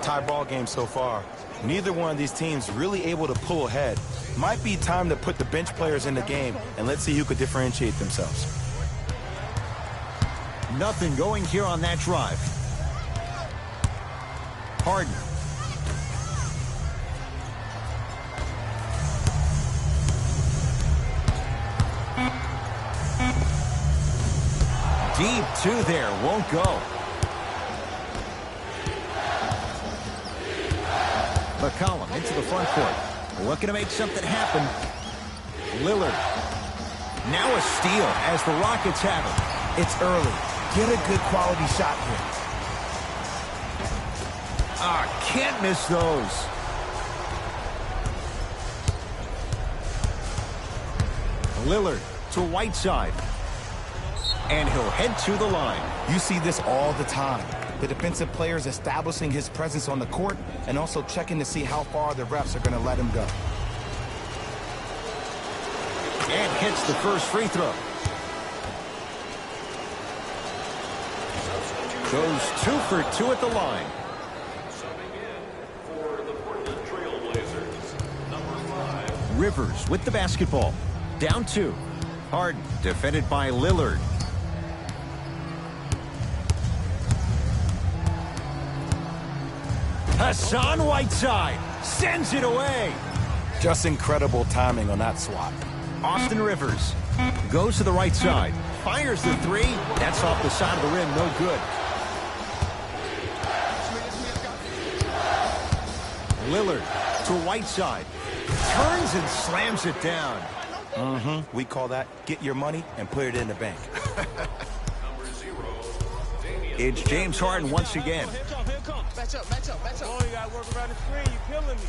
Tie ball game so far. Neither one of these teams really able to pull ahead. Might be time to put the bench players in the game, and let's see who could differentiate themselves. Nothing going here on that drive. Harden. Deep two there, won't go. McCollum into the front court. Looking to make something happen. Lillard. Now a steal as the Rockets have it. It's early. Get a good quality shot here. Can't miss those. Lillard to Whiteside. And he'll head to the line. You see this all the time. The defensive players establishing his presence on the court and also checking to see how far the refs are going to let him go. And hits the first free throw. Goes 2 for 2 at the line. Subbing in for the Portland Trail Blazers, number 5. Rivers with the basketball. Down 2. Harden defended by Lillard. Hassan Whiteside sends it away. Just incredible timing on that swat. Austin Rivers goes to the right side. Fires the 3. That's off the side of the rim. No good. Lillard to Whiteside. Turns and slams it down. We call that get your money and put it in the bank. It's James Harden once again. Here come. Match up. Oh, you gotta work around the screen. You're killing me.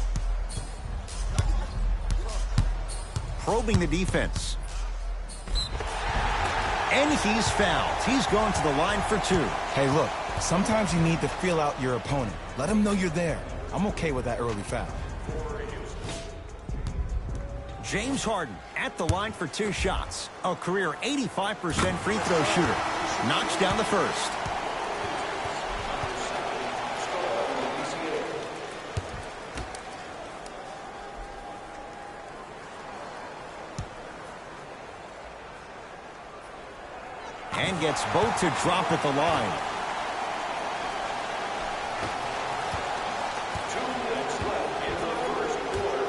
Probing the defense. And he's fouled. He's going to the line for 2. Hey, look, sometimes you need to feel out your opponent. Let them know you're there. I'm okay with that early foul. James Harden at the line for 2 shots. A career 85% free throw shooter. Knocks down the first. And gets both to drop at the line. 2 minutes left in the first quarter.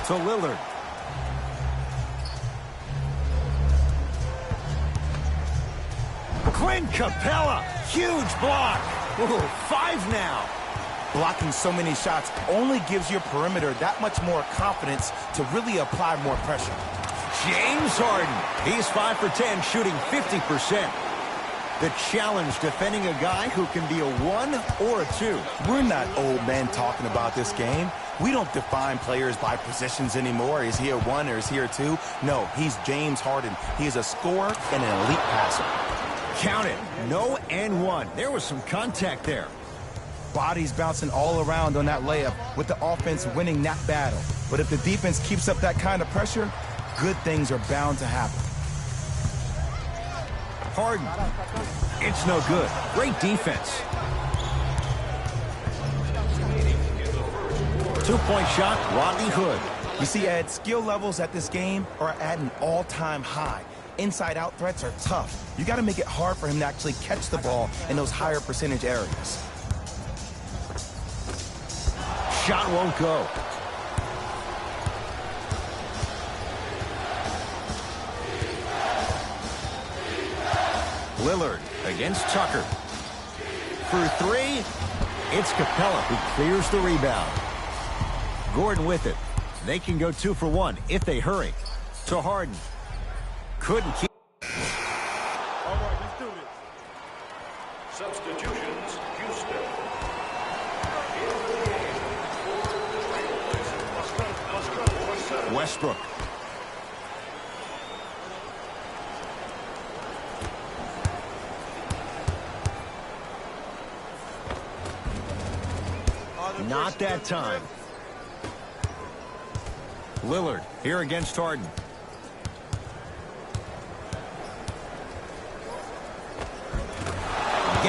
To Lillard. Clint Capella. Huge block. Ooh, 5 now. Blocking so many shots only gives your perimeter that much more confidence to really apply more pressure. James Harden. He's 5 for 10, shooting 50%. The challenge defending a guy who can be a 1 or a 2. We're not old men talking about this game. We don't define players by positions anymore. Is he a 1 or is he a 2? No, he's James Harden. He is a scorer and an elite passer. Count it. No and 1. There was some contact there. Bodies bouncing all around on that layup with the offense winning that battle. But if the defense keeps up that kind of pressure, good things are bound to happen. Harden. It's no good. Great defense. 2-point shot, Rodney Hood. You see, Ed, skill levels at this game are at an all-time high. Inside-out threats are tough. You got to make it hard for him to actually catch the ball in those higher percentage areas. Shot won't go. Lillard against Tucker. For 3, it's Capella who clears the rebound. Gordon with it. They can go 2 for 1 if they hurry. To Harden. Couldn't keep. All right, let's do this. Substitutions, Houston. In the game for the Trailblazers. Westbrook. Not that time. Lillard here against Harden.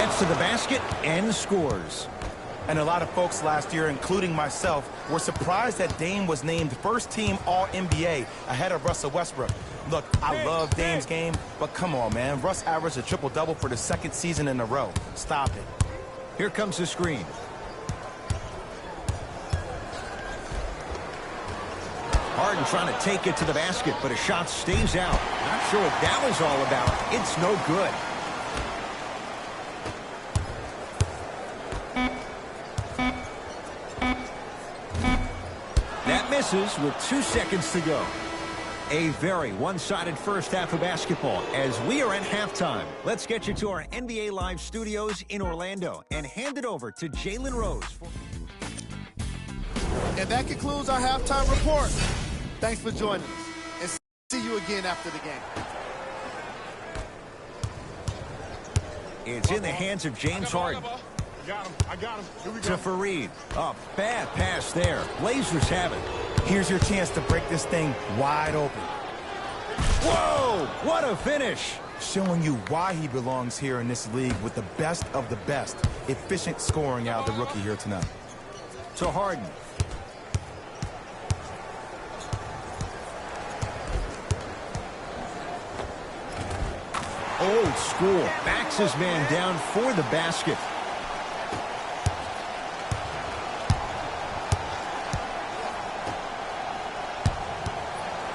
Gets to the basket and scores. And a lot of folks last year, including myself, were surprised that Dame was named first-team All-NBA ahead of Russell Westbrook. Look, I love Dame's game, but come on, man. Russ averaged a triple-double for the second season in a row. Stop it. Here comes the screen. Harden trying to take it to the basket, but a shot stays out. Not sure what that was all about. It's no good. That misses with 2 seconds to go. A very one-sided first half of basketball as we are at halftime. Let's get you to our NBA Live studios in Orlando and hand it over to Jalen Rose. And that concludes our halftime report. Thanks for joining us, and see you again after the game. It's in the hands of James Harden. I got him. Here we go. To Fareed. A bad pass there. Blazers have it. Here's your chance to break this thing wide open. Whoa! What a finish! Showing you why he belongs here in this league with the best of the best. Efficient scoring out of the rookie here tonight. To Harden. Old school. Backs his man down for the basket.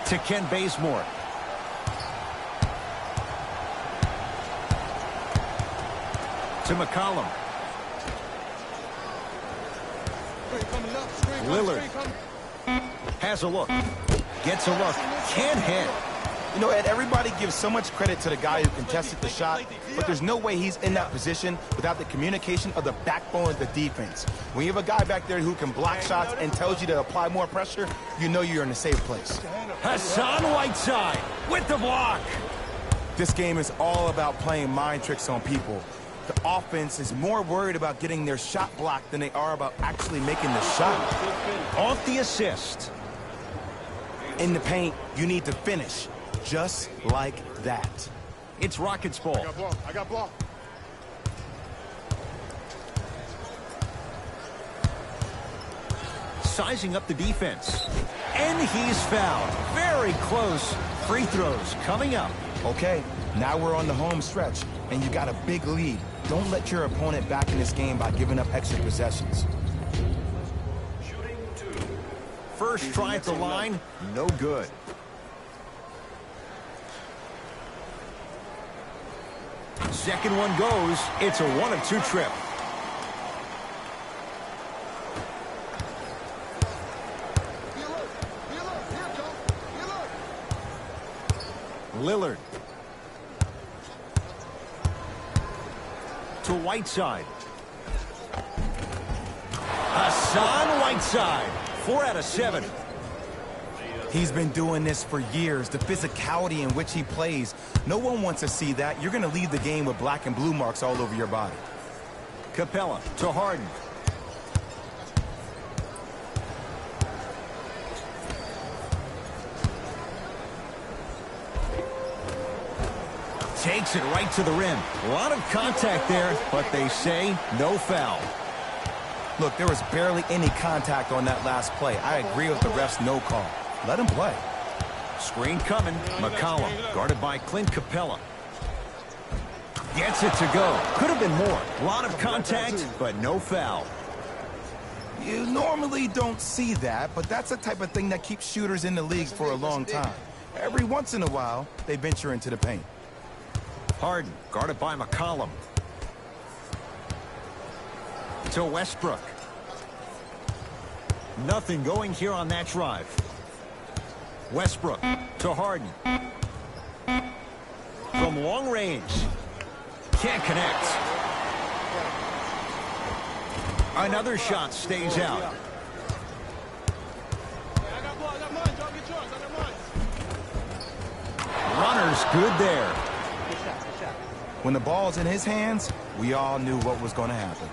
To Ken Bazemore. To McCollum. Lillard. Has a look. Gets a look. Can't hit. You know, Ed, everybody gives so much credit to the guy who contested the shot, but there's no way he's in that position without the communication of the backbone of the defense. When you have a guy back there who can block shots and tells you to apply more pressure, you know you're in a safe place. Hassan Whiteside with the block. This game is all about playing mind tricks on people. The offense is more worried about getting their shot blocked than they are about actually making the shot. Off the assist. In the paint, you need to finish. Just like that. It's Rockets ball. I got ball. Sizing up the defense. And he's fouled. Very close. Free throws coming up. Okay, now we're on the home stretch, and you got a big lead. Don't let your opponent back in this game by giving up extra possessions. Shooting 2. First try at the line, no good. Second one goes. It's a 1 of 2 trip. Lillard. To Whiteside. Hassan Whiteside. 4 out of 7. He's been doing this for years. The physicality in which he plays. No one wants to see that. You're going to leave the game with black and blue marks all over your body. Capella to Harden. Takes it right to the rim. A lot of contact there, but they say no foul. Look, there was barely any contact on that last play. I agree with the ref's no call. Let him play. Screen coming. McCollum guarded by Clint Capella. Gets it to go. Could have been more. A lot of contact, but no foul. You normally don't see that, but that's the type of thing that keeps shooters in the league for a long time. Every once in a while, they venture into the paint. Harden guarded by McCollum. To Westbrook. Nothing going here on that drive. Westbrook to Harden. From long range. Can't connect. Another shot stays out. Runner's good there. When the ball's in his hands, we all knew what was going to happen.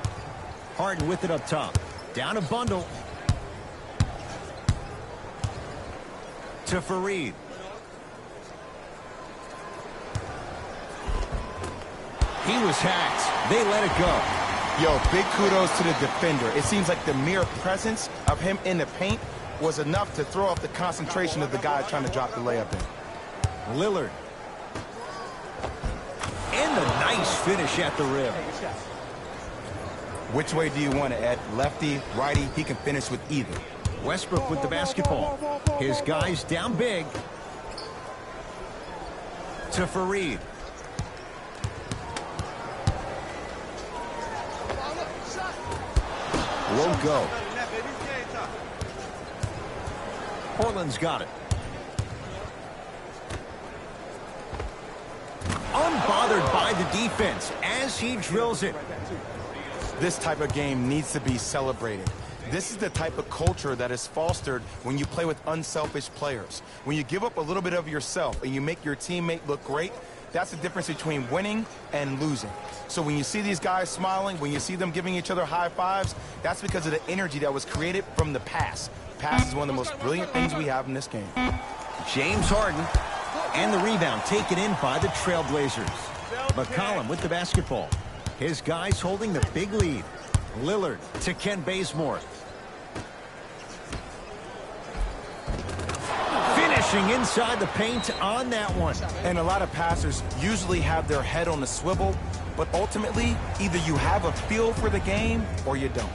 Harden with it up top. Down a bundle. To Fareed. He was hacked. They let it go. Yo, big kudos to the defender. It seems like the mere presence of him in the paint was enough to throw off the concentration of the guy trying to drop the layup in. Lillard. And a nice finish at the rim. Which way do you want it, Ed? Lefty, righty? He can finish with either. Westbrook with the basketball. His guys down big. To Fareed. Won't go. Portland's got it. Unbothered by the defense as he drills it. This type of game needs to be celebrated. This is the type of culture that is fostered when you play with unselfish players. When you give up a little bit of yourself and you make your teammate look great, that's the difference between winning and losing. So when you see these guys smiling, when you see them giving each other high fives, that's because of the energy that was created from the pass. Pass is one of the most brilliant things we have in this game. James Harden. And the rebound taken in by the Trailblazers. McCollum with the basketball. His guys holding the big lead. Lillard to Ken Bazemore. Finishing inside the paint on that one. And a lot of passers usually have their head on a swivel, but ultimately, either you have a feel for the game or you don't.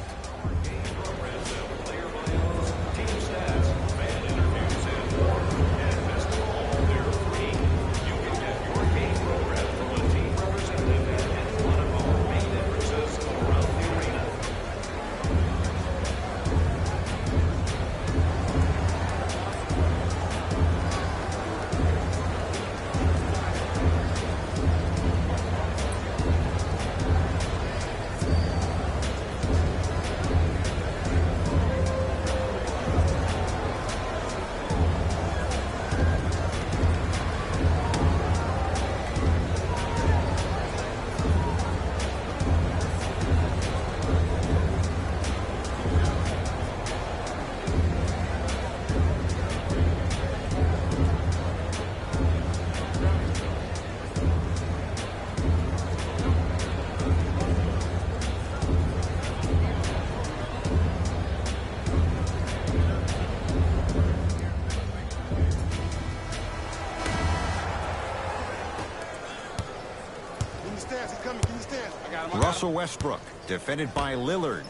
Russell Westbrook, defended by Lillard.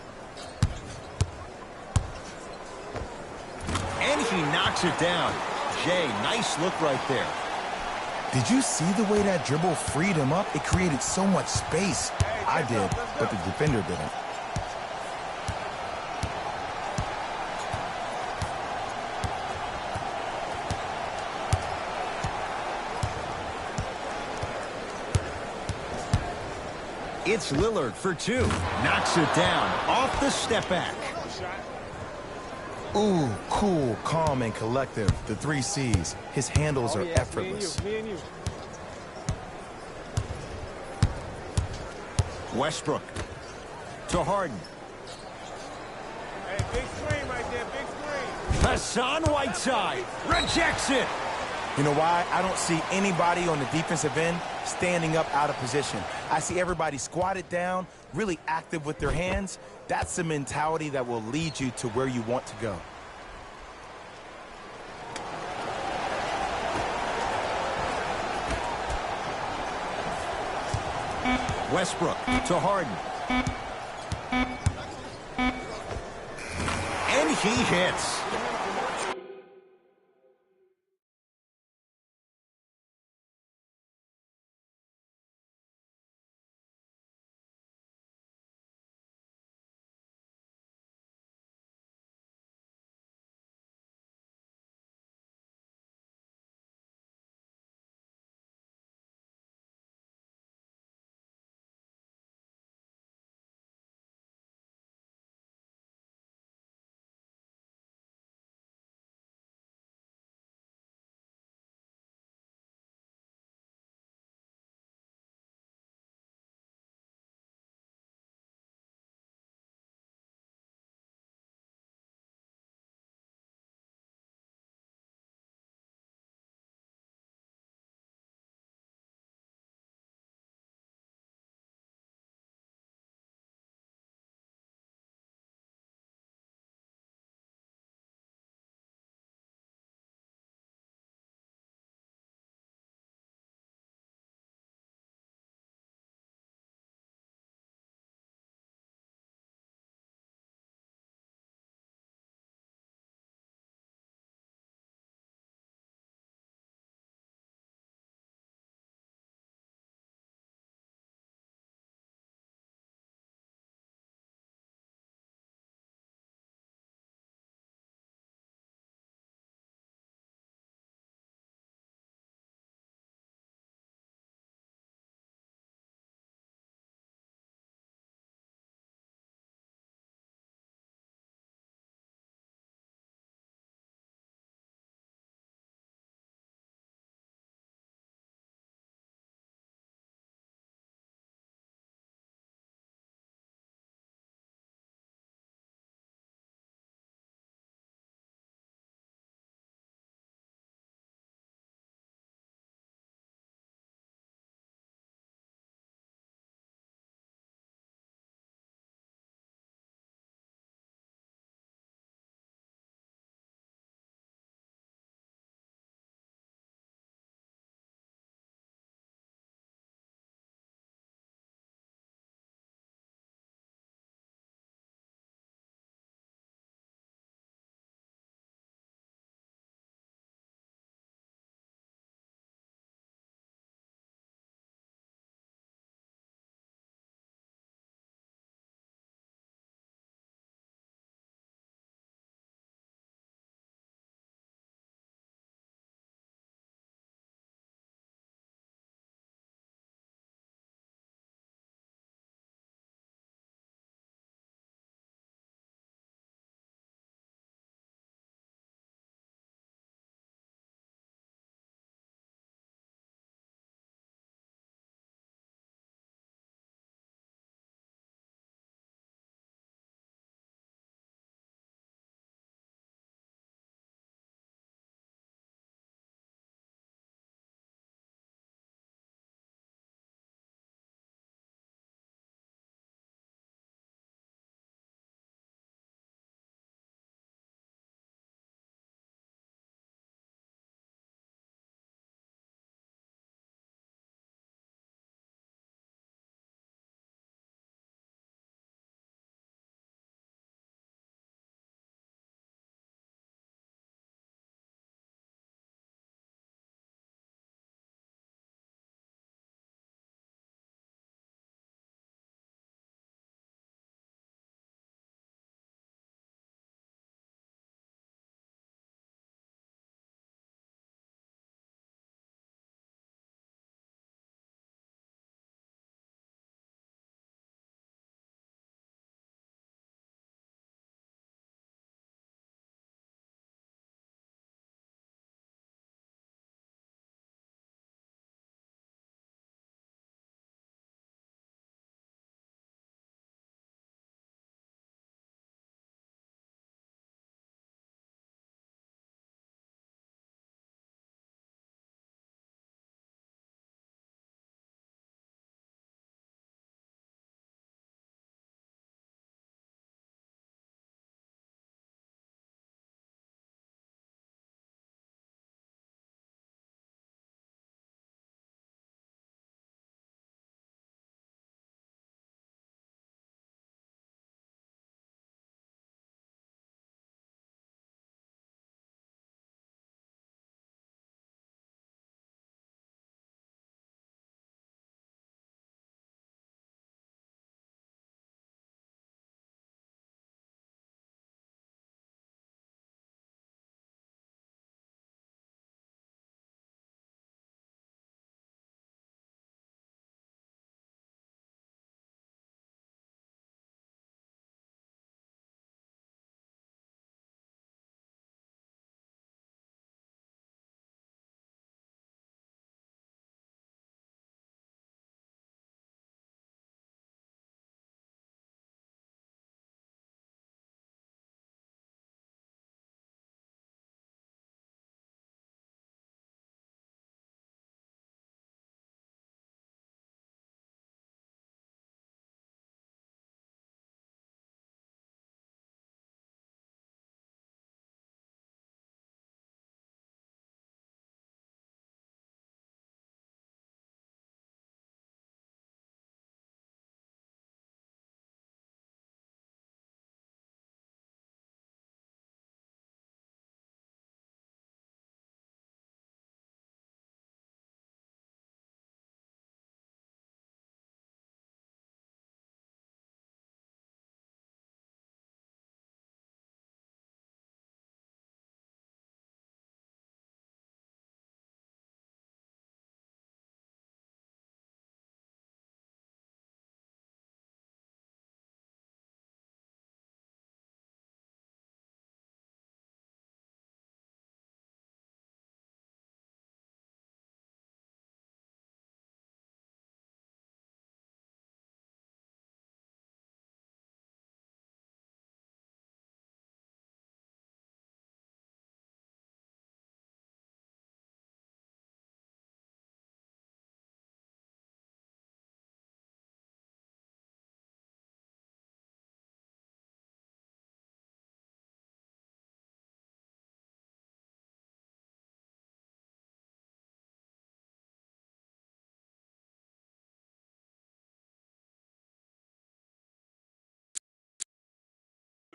And he knocks it down. Jay, nice look right there. Did you see the way that dribble freed him up? It created so much space. I did, but the defender didn't. It's Lillard for two. Knocks it down off the step back. Ooh, cool, calm, and collective. The 3 C's. His handles are effortless. Me and you. Westbrook to Harden. Hey, big screen right there, big screen. Hassan Whiteside rejects it. You know why? I don't see anybody on the defensive end standing up out of position. I see everybody squatted down, really active with their hands. That's the mentality that will lead you to where you want to go. Westbrook to Harden. And he hits.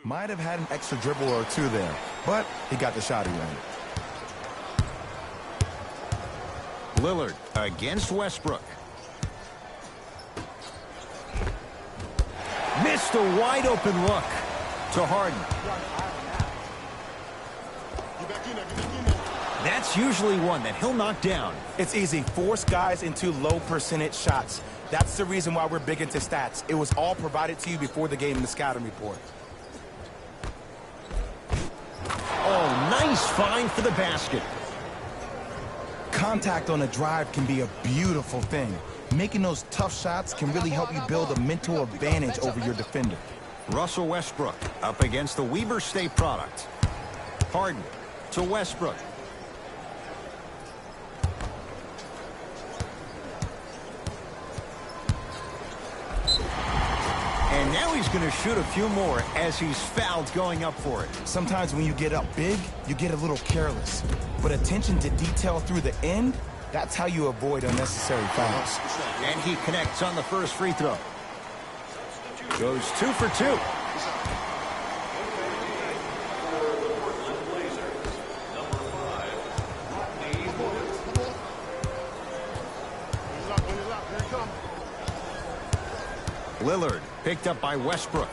Might have had an extra dribble or two there, but he got the shot he wanted. Lillard against Westbrook. Missed a wide open look to Harden. That's usually one that he'll knock down. It's easy. Force guys into low percentage shots. That's the reason why we're big into stats. It was all provided to you before the game in the scouting report. Oh, nice find for the basket. Contact on a drive can be a beautiful thing. Making those tough shots can really help you build a mental advantage over your defender. Russell Westbrook up against the Weber State product. Harden to Westbrook. And now he's going to shoot a few more as he's fouled going up for it. Sometimes when you get up big, you get a little careless. But attention to detail through the end, that's how you avoid unnecessary fouls. And he connects on the first free throw. Goes 2 for 2. Lillard picked up by Westbrook.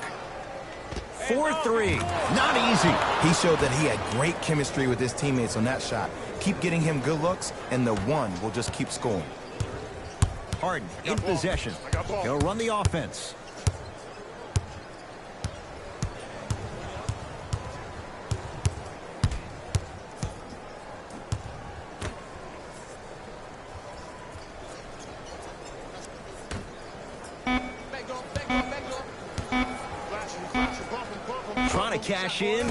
4-3. Not easy. He showed that he had great chemistry with his teammates on that shot. Keep getting him good looks, and the one will just keep scoring. Harden in possession. He'll run the offense. Trying to cash in.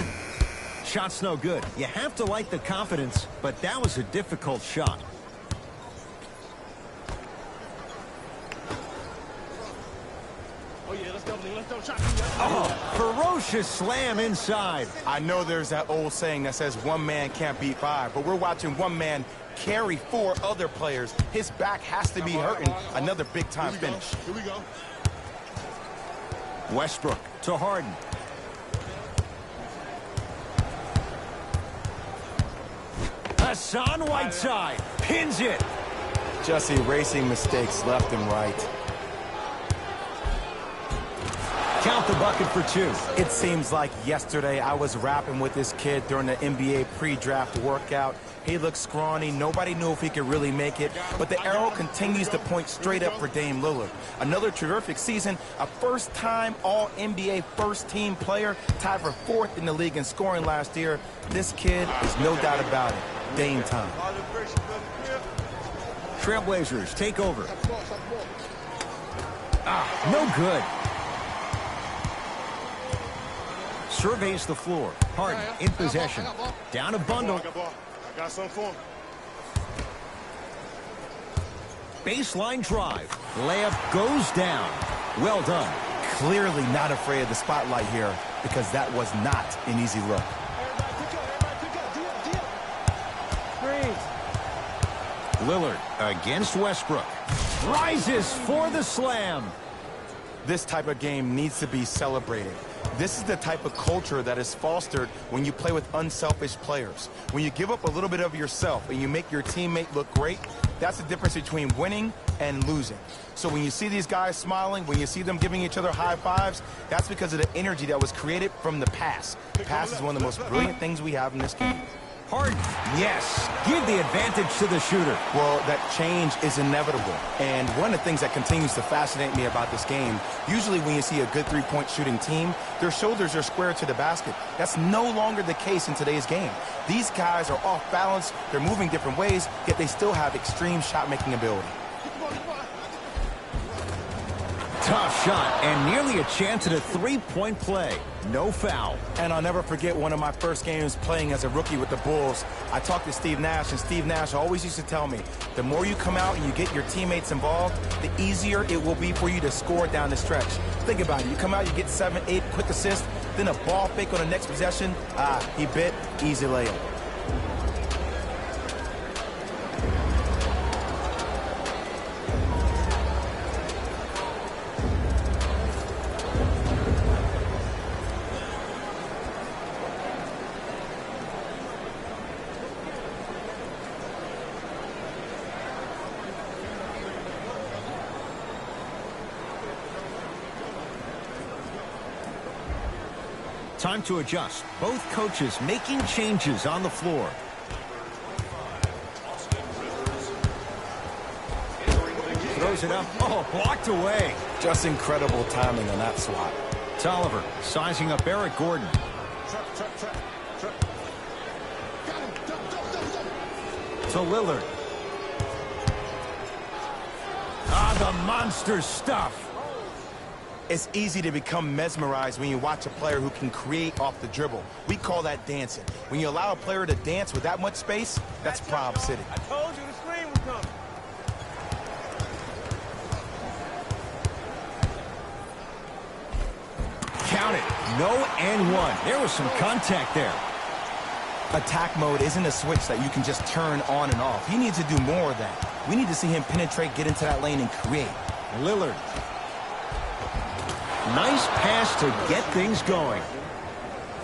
Shot's no good. You have to like the confidence, but that was a difficult shot. Oh, ferocious slam inside. I know there's that old saying that says one man can't beat five, but we're watching one man carry 4 other players. His back has to be hurting. Another big-time finish. Here we go. Westbrook to Harden. Hassan Whiteside pins it. Just erasing mistakes left and right. Count the bucket for 2. It seems like yesterday I was rapping with this kid during the NBA pre-draft workout. He looked scrawny. Nobody knew if he could really make it. But the arrow continues to point straight up for Dame Lillard. Another terrific season. A first-time All-NBA first-team player. Tied for 4th in the league in scoring last year. This kid is no doubt about it. Dame time. Trailblazers take over. No good. Surveys the floor. Harden in possession. Down a bundle. I got something for him. Baseline drive. Layup goes down. Well done. Clearly not afraid of the spotlight here because that was not an easy look. Lillard against Westbrook. Rises for the slam. This type of game needs to be celebrated. This is the type of culture that is fostered when you play with unselfish players. When you give up a little bit of yourself and you make your teammate look great, that's the difference between winning and losing. So when you see these guys smiling, when you see them giving each other high fives, that's because of the energy that was created from the pass. Pass is one of the most brilliant things we have in this game. Harden, yes. Give the advantage to the shooter. Well, that change is inevitable. And one of the things that continues to fascinate me about this game, usually when you see a good three-point shooting team, their shoulders are square to the basket. That's no longer the case in today's game. These guys are off balance, they're moving different ways, yet they still have extreme shot-making ability. Tough shot and nearly a chance at a three-point play. No foul. And I'll never forget one of my first games playing as a rookie with the Bulls. I talked to Steve Nash, and Steve Nash always used to tell me, the more you come out and you get your teammates involved, the easier it will be for you to score down the stretch. Think about it. You come out, you get 7, 8 quick assists, then a ball fake on the next possession. He bit, easy layup. Time to adjust. Both coaches making changes on the floor. Throws it up. Oh, blocked away. Just incredible timing on that swat. Tolliver sizing up Eric Gordon. To Lillard. Ah, the monster stuff. It's easy to become mesmerized when you watch a player who can create off the dribble. We call that dancing. When you allow a player to dance with that much space, that's Prob City. I told you the screen was coming. Count it. No and one. There was some contact there. Attack mode isn't a switch that you can just turn on and off. He needs to do more of that. We need to see him penetrate, get into that lane, and create. Lillard. Nice pass to get things going.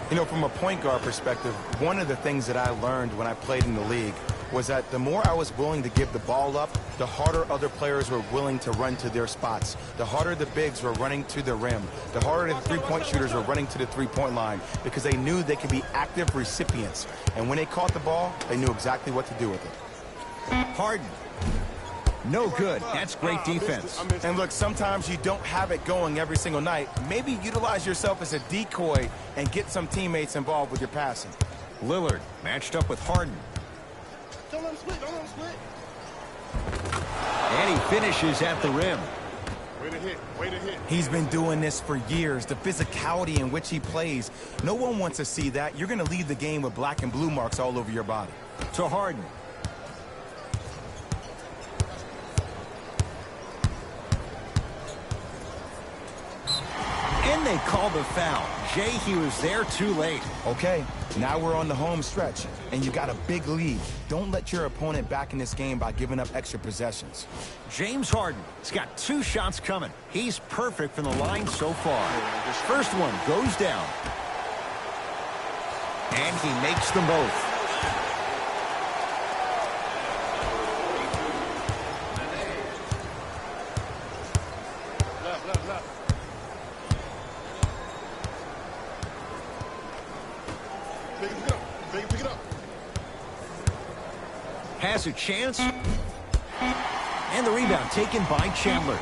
You know, from a point guard perspective, one of the things that I learned when I played in the league was that the more I was willing to give the ball up, the harder other players were willing to run to their spots. The harder the bigs were running to the rim. The harder the three-point shooters were running to the three-point line because they knew they could be active recipients. And when they caught the ball, they knew exactly what to do with it. Harden. No good. That's great defense. And look, sometimes you don't have it going every single night. Maybe utilize yourself as a decoy and get some teammates involved with your passing. Lillard matched up with Harden. Don't let him split. Don't let him split. And he finishes at the rim. Way to hit. Way to hit. He's been doing this for years. The physicality in which he plays. No one wants to see that. You're going to leave the game with black and blue marks all over your body. To Harden. And they call the foul. Jay, he was there too late. Okay, now we're on the home stretch, and you got a big lead. Don't let your opponent back in this game by giving up extra possessions. James Harden has got 2 shots coming. He's perfect from the line so far. First one goes down. And he makes them both. Has a chance. And the rebound taken by Chandler.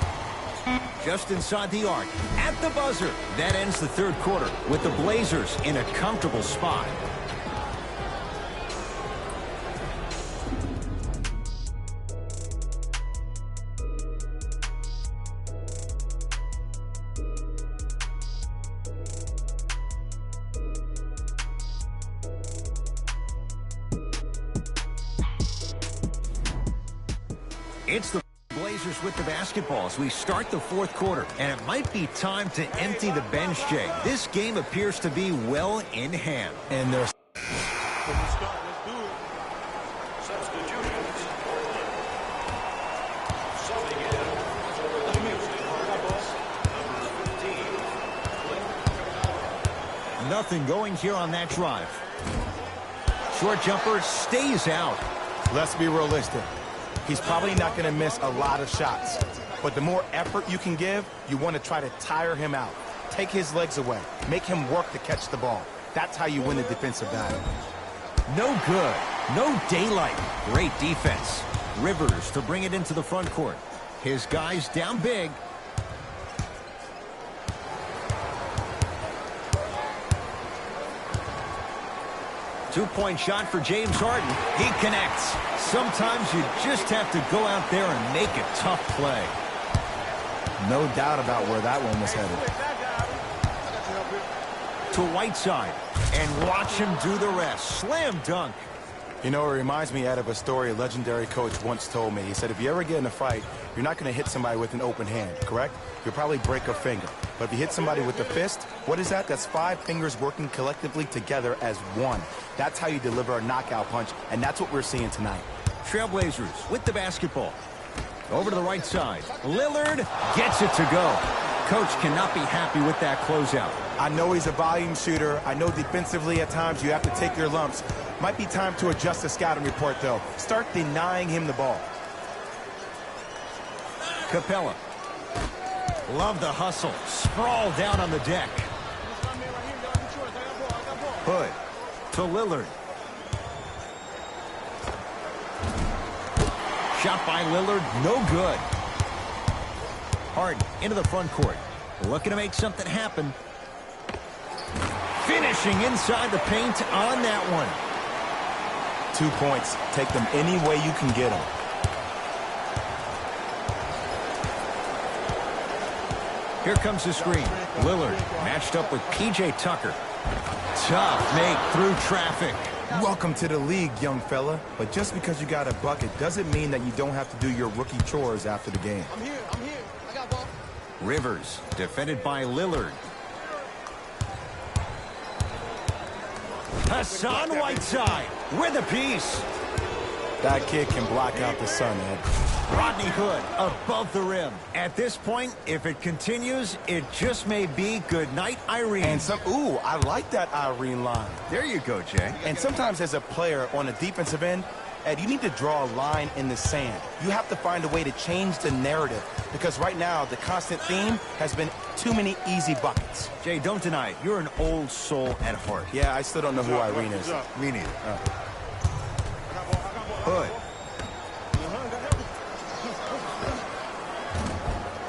Just inside the arc. At the buzzer. That ends the third quarter with the Blazers in a comfortable spot. It's the Blazers with the basketball as we start the fourth quarter. And it might be time to empty the bench, Jay. This game appears to be well in hand. And there's... Let's do it. Substitutions. Subbing in for the Houston Rockets, number 15. Nothing going here on that drive. Short jumper stays out. Let's be realistic. He's probably not going to miss a lot of shots. But the more effort you can give, you want to try to tire him out. Take his legs away. Make him work to catch the ball. That's how you win the defensive battle. No good. No daylight. Great defense. Rivers to bring it into the front court. His guys down big. Two-point shot for James Harden. He connects. Sometimes you just have to go out there and make a tough play. No doubt about where that one was headed. To Whiteside. And watch him do the rest. Slam dunk. You know, it reminds me, Ed, of a story a legendary coach once told me. He said, if you ever get in a fight, you're not going to hit somebody with an open hand, correct? You'll probably break a finger. But if you hit somebody with the fist, what is that? That's 5 fingers working collectively together as one. That's how you deliver a knockout punch, and that's what we're seeing tonight. Trailblazers with the basketball. Over to the right side. Lillard gets it to go. Coach cannot be happy with that closeout. I know he's a volume shooter. I know defensively at times you have to take your lumps. Might be time to adjust the scouting report, though. Start denying him the ball. Capella. Love the hustle. Sprawl down on the deck. Hood to Lillard. Shot by Lillard, no good. Harden into the front court. Looking to make something happen. Finishing inside the paint on that one. 2 points. Take them any way you can get them. Here comes the screen. Lillard matched up with P.J. Tucker. Tough make through traffic. Welcome to the league, young fella. But just because you got a bucket doesn't mean that you don't have to do your rookie chores after the game. I'm here. I got ball. Rivers defended by Lillard. Hassan Whiteside with a piece. That kid can block out the sun, Ed. Rodney Hood above the rim. At this point, if it continues, it just may be good night, Irene. And ooh, I like that Irene line. There you go, Jay. And sometimes as a player on the defensive end, Ed, you need to draw a line in the sand. You have to find a way to change the narrative because right now the constant theme has been too many easy buckets. Jay, don't deny it. You're an old soul at heart. Yeah, I still don't know who Irene is. Me neither. Hood.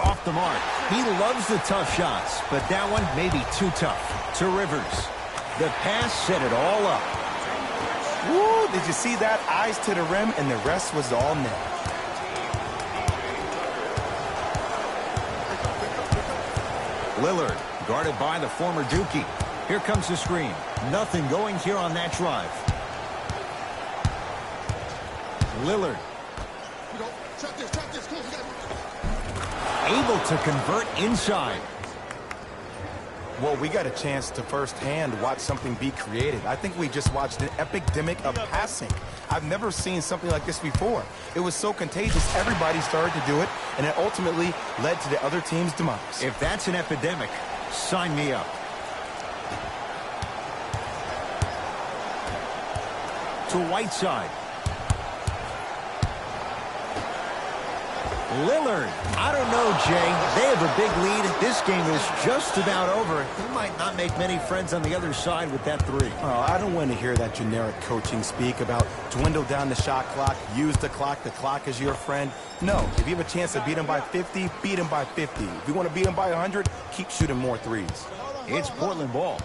Off the mark. He loves the tough shots, but that one may be too tough. To Rivers. The pass set it all up. Woo! Did you see that? Eyes to the rim, and the rest was all net. Lillard guarded by the former Dookie. Here comes the screen. Nothing going here on that drive. Lillard. Trap this. Close. Able to convert inside. Well, we got a chance to firsthand watch something be created. I think we just watched an epidemic of passing. I've never seen something like this before. It was so contagious, everybody started to do it, and it ultimately led to the other team's demise. If that's an epidemic, sign me up. To Whiteside. Lillard. I don't know, Jay. They have a big lead. This game is just about over. He might not make many friends on the other side with that three. Oh, I don't want to hear that generic coaching speak about dwindle down the shot clock, use the clock is your friend. No, if you have a chance to beat them by 50, beat them by 50. If you want to beat them by 100, keep shooting more threes. It's Portland ball.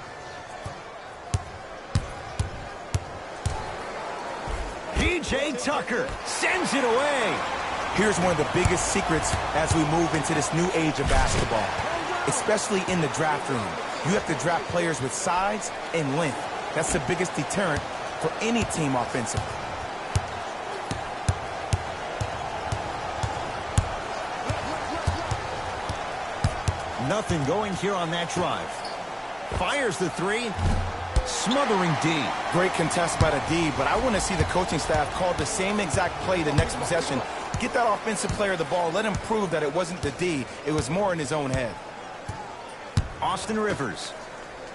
P.J. Tucker sends it away. Here's one of the biggest secrets as we move into this new age of basketball, especially in the draft room. You have to draft players with size and length. That's the biggest deterrent for any team offensively. Nothing going here on that drive. Fires the three. Smothering D. Great contest by the D, but I want to see the coaching staff call the same exact play the next possession. Get that offensive player the ball. Let him prove that it wasn't the D. It was more in his own head. Austin Rivers.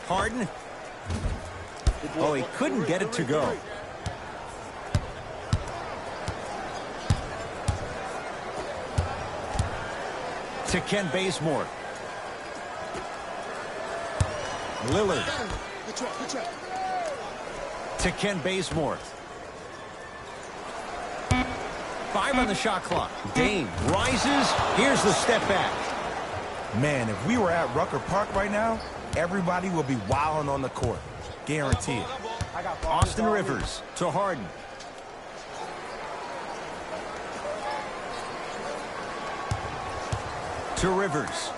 Harden. Oh, he couldn't get it to go. To Ken Bazemore. Lillard. Good trap. To Ken Bazemore. 5 on the shot clock. Dame rises. Here's the step back. Man, if we were at Rucker Park right now, everybody will be wilding on the court. Guarantee it. Austin Rivers to Harden. To Rivers.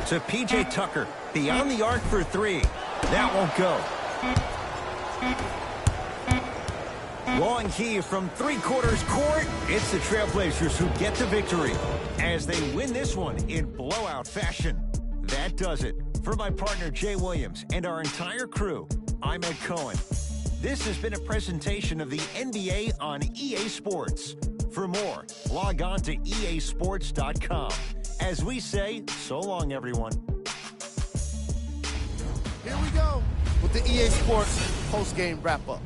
To P.J. Tucker. Beyond the arc for three. That won't go. Long heave from three-quarters court. It's the Trailblazers who get the victory as they win this one in blowout fashion. That does it. For my partner Jay Williams and our entire crew, I'm Ed Cohen. This has been a presentation of the NBA on EA Sports. For more, log on to easports.com. As we say, so long, everyone. Here we go with the EA Sports post-game wrap-up.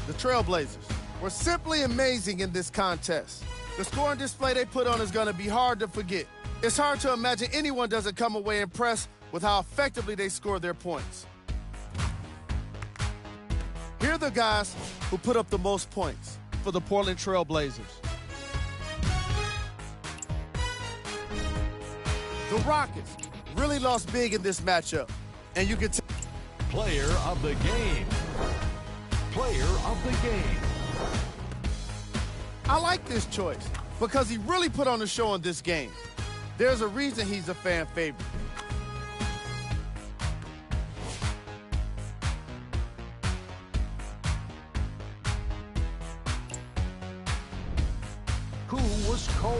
The Trailblazers were simply amazing in this contest. The scoring display they put on is going to be hard to forget. It's hard to imagine anyone doesn't come away impressed with how effectively they score their points. Here are the guys who put up the most points for the Portland Trail Blazers. The Rockets really lost big in this matchup, and you can tell. Player of the game. Player of the game. I like this choice because he really put on a show in this game. There's a reason he's a fan favorite. Who was cold?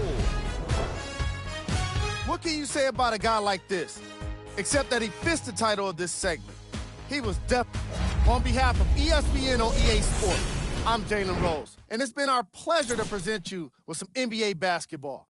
What can you say about a guy like this? Except that he fits the title of this segment. He was definitely. On behalf of ESPN on EA Sports, I'm Jalen Rose, and it's been our pleasure to present you with some NBA basketball.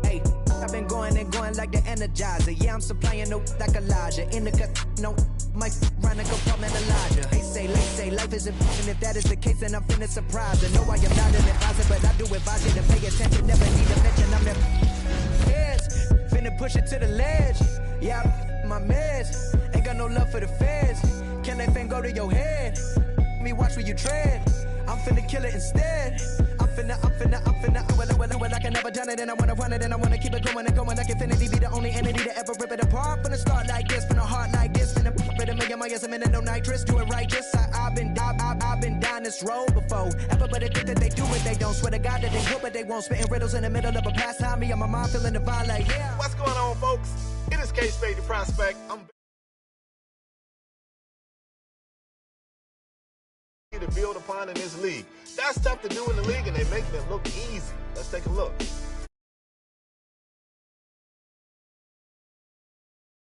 Hey, I've been going and going like the Energizer. Yeah, I'm supplying no like Elijah. In the cut, no, my run a compartment Elijah. They say life is important. If that is the case, then I'm finna surprise. I know I am not an advisor, but I do advise you to pay attention. Never need to mention I'm the heads. Finna push it to the ledge. Yeah, my meds. Ain't got no love for the feds. Can that thing go to your head? Me watch where you tread. I'm finna kill it instead. I'm finna, well, I can never done it, and I wanna run it, and I wanna keep it going and going like infinity. Be the only entity to ever rip it apart. Finna start like this, finna heart like this, finna put a million miles a minute, no nitrous, do it righteous. I've been down this road before. Everybody think that they do it, they don't. Swear to God that they will, but they won't. Spitting riddles in the middle of a pastime. Me and my mom feeling divine like, yeah. What's going on, folks? It is K-Spade the Prospect. I'm to build upon in this league. That's tough to do in the league, and they're making it look easy. Let's take a look.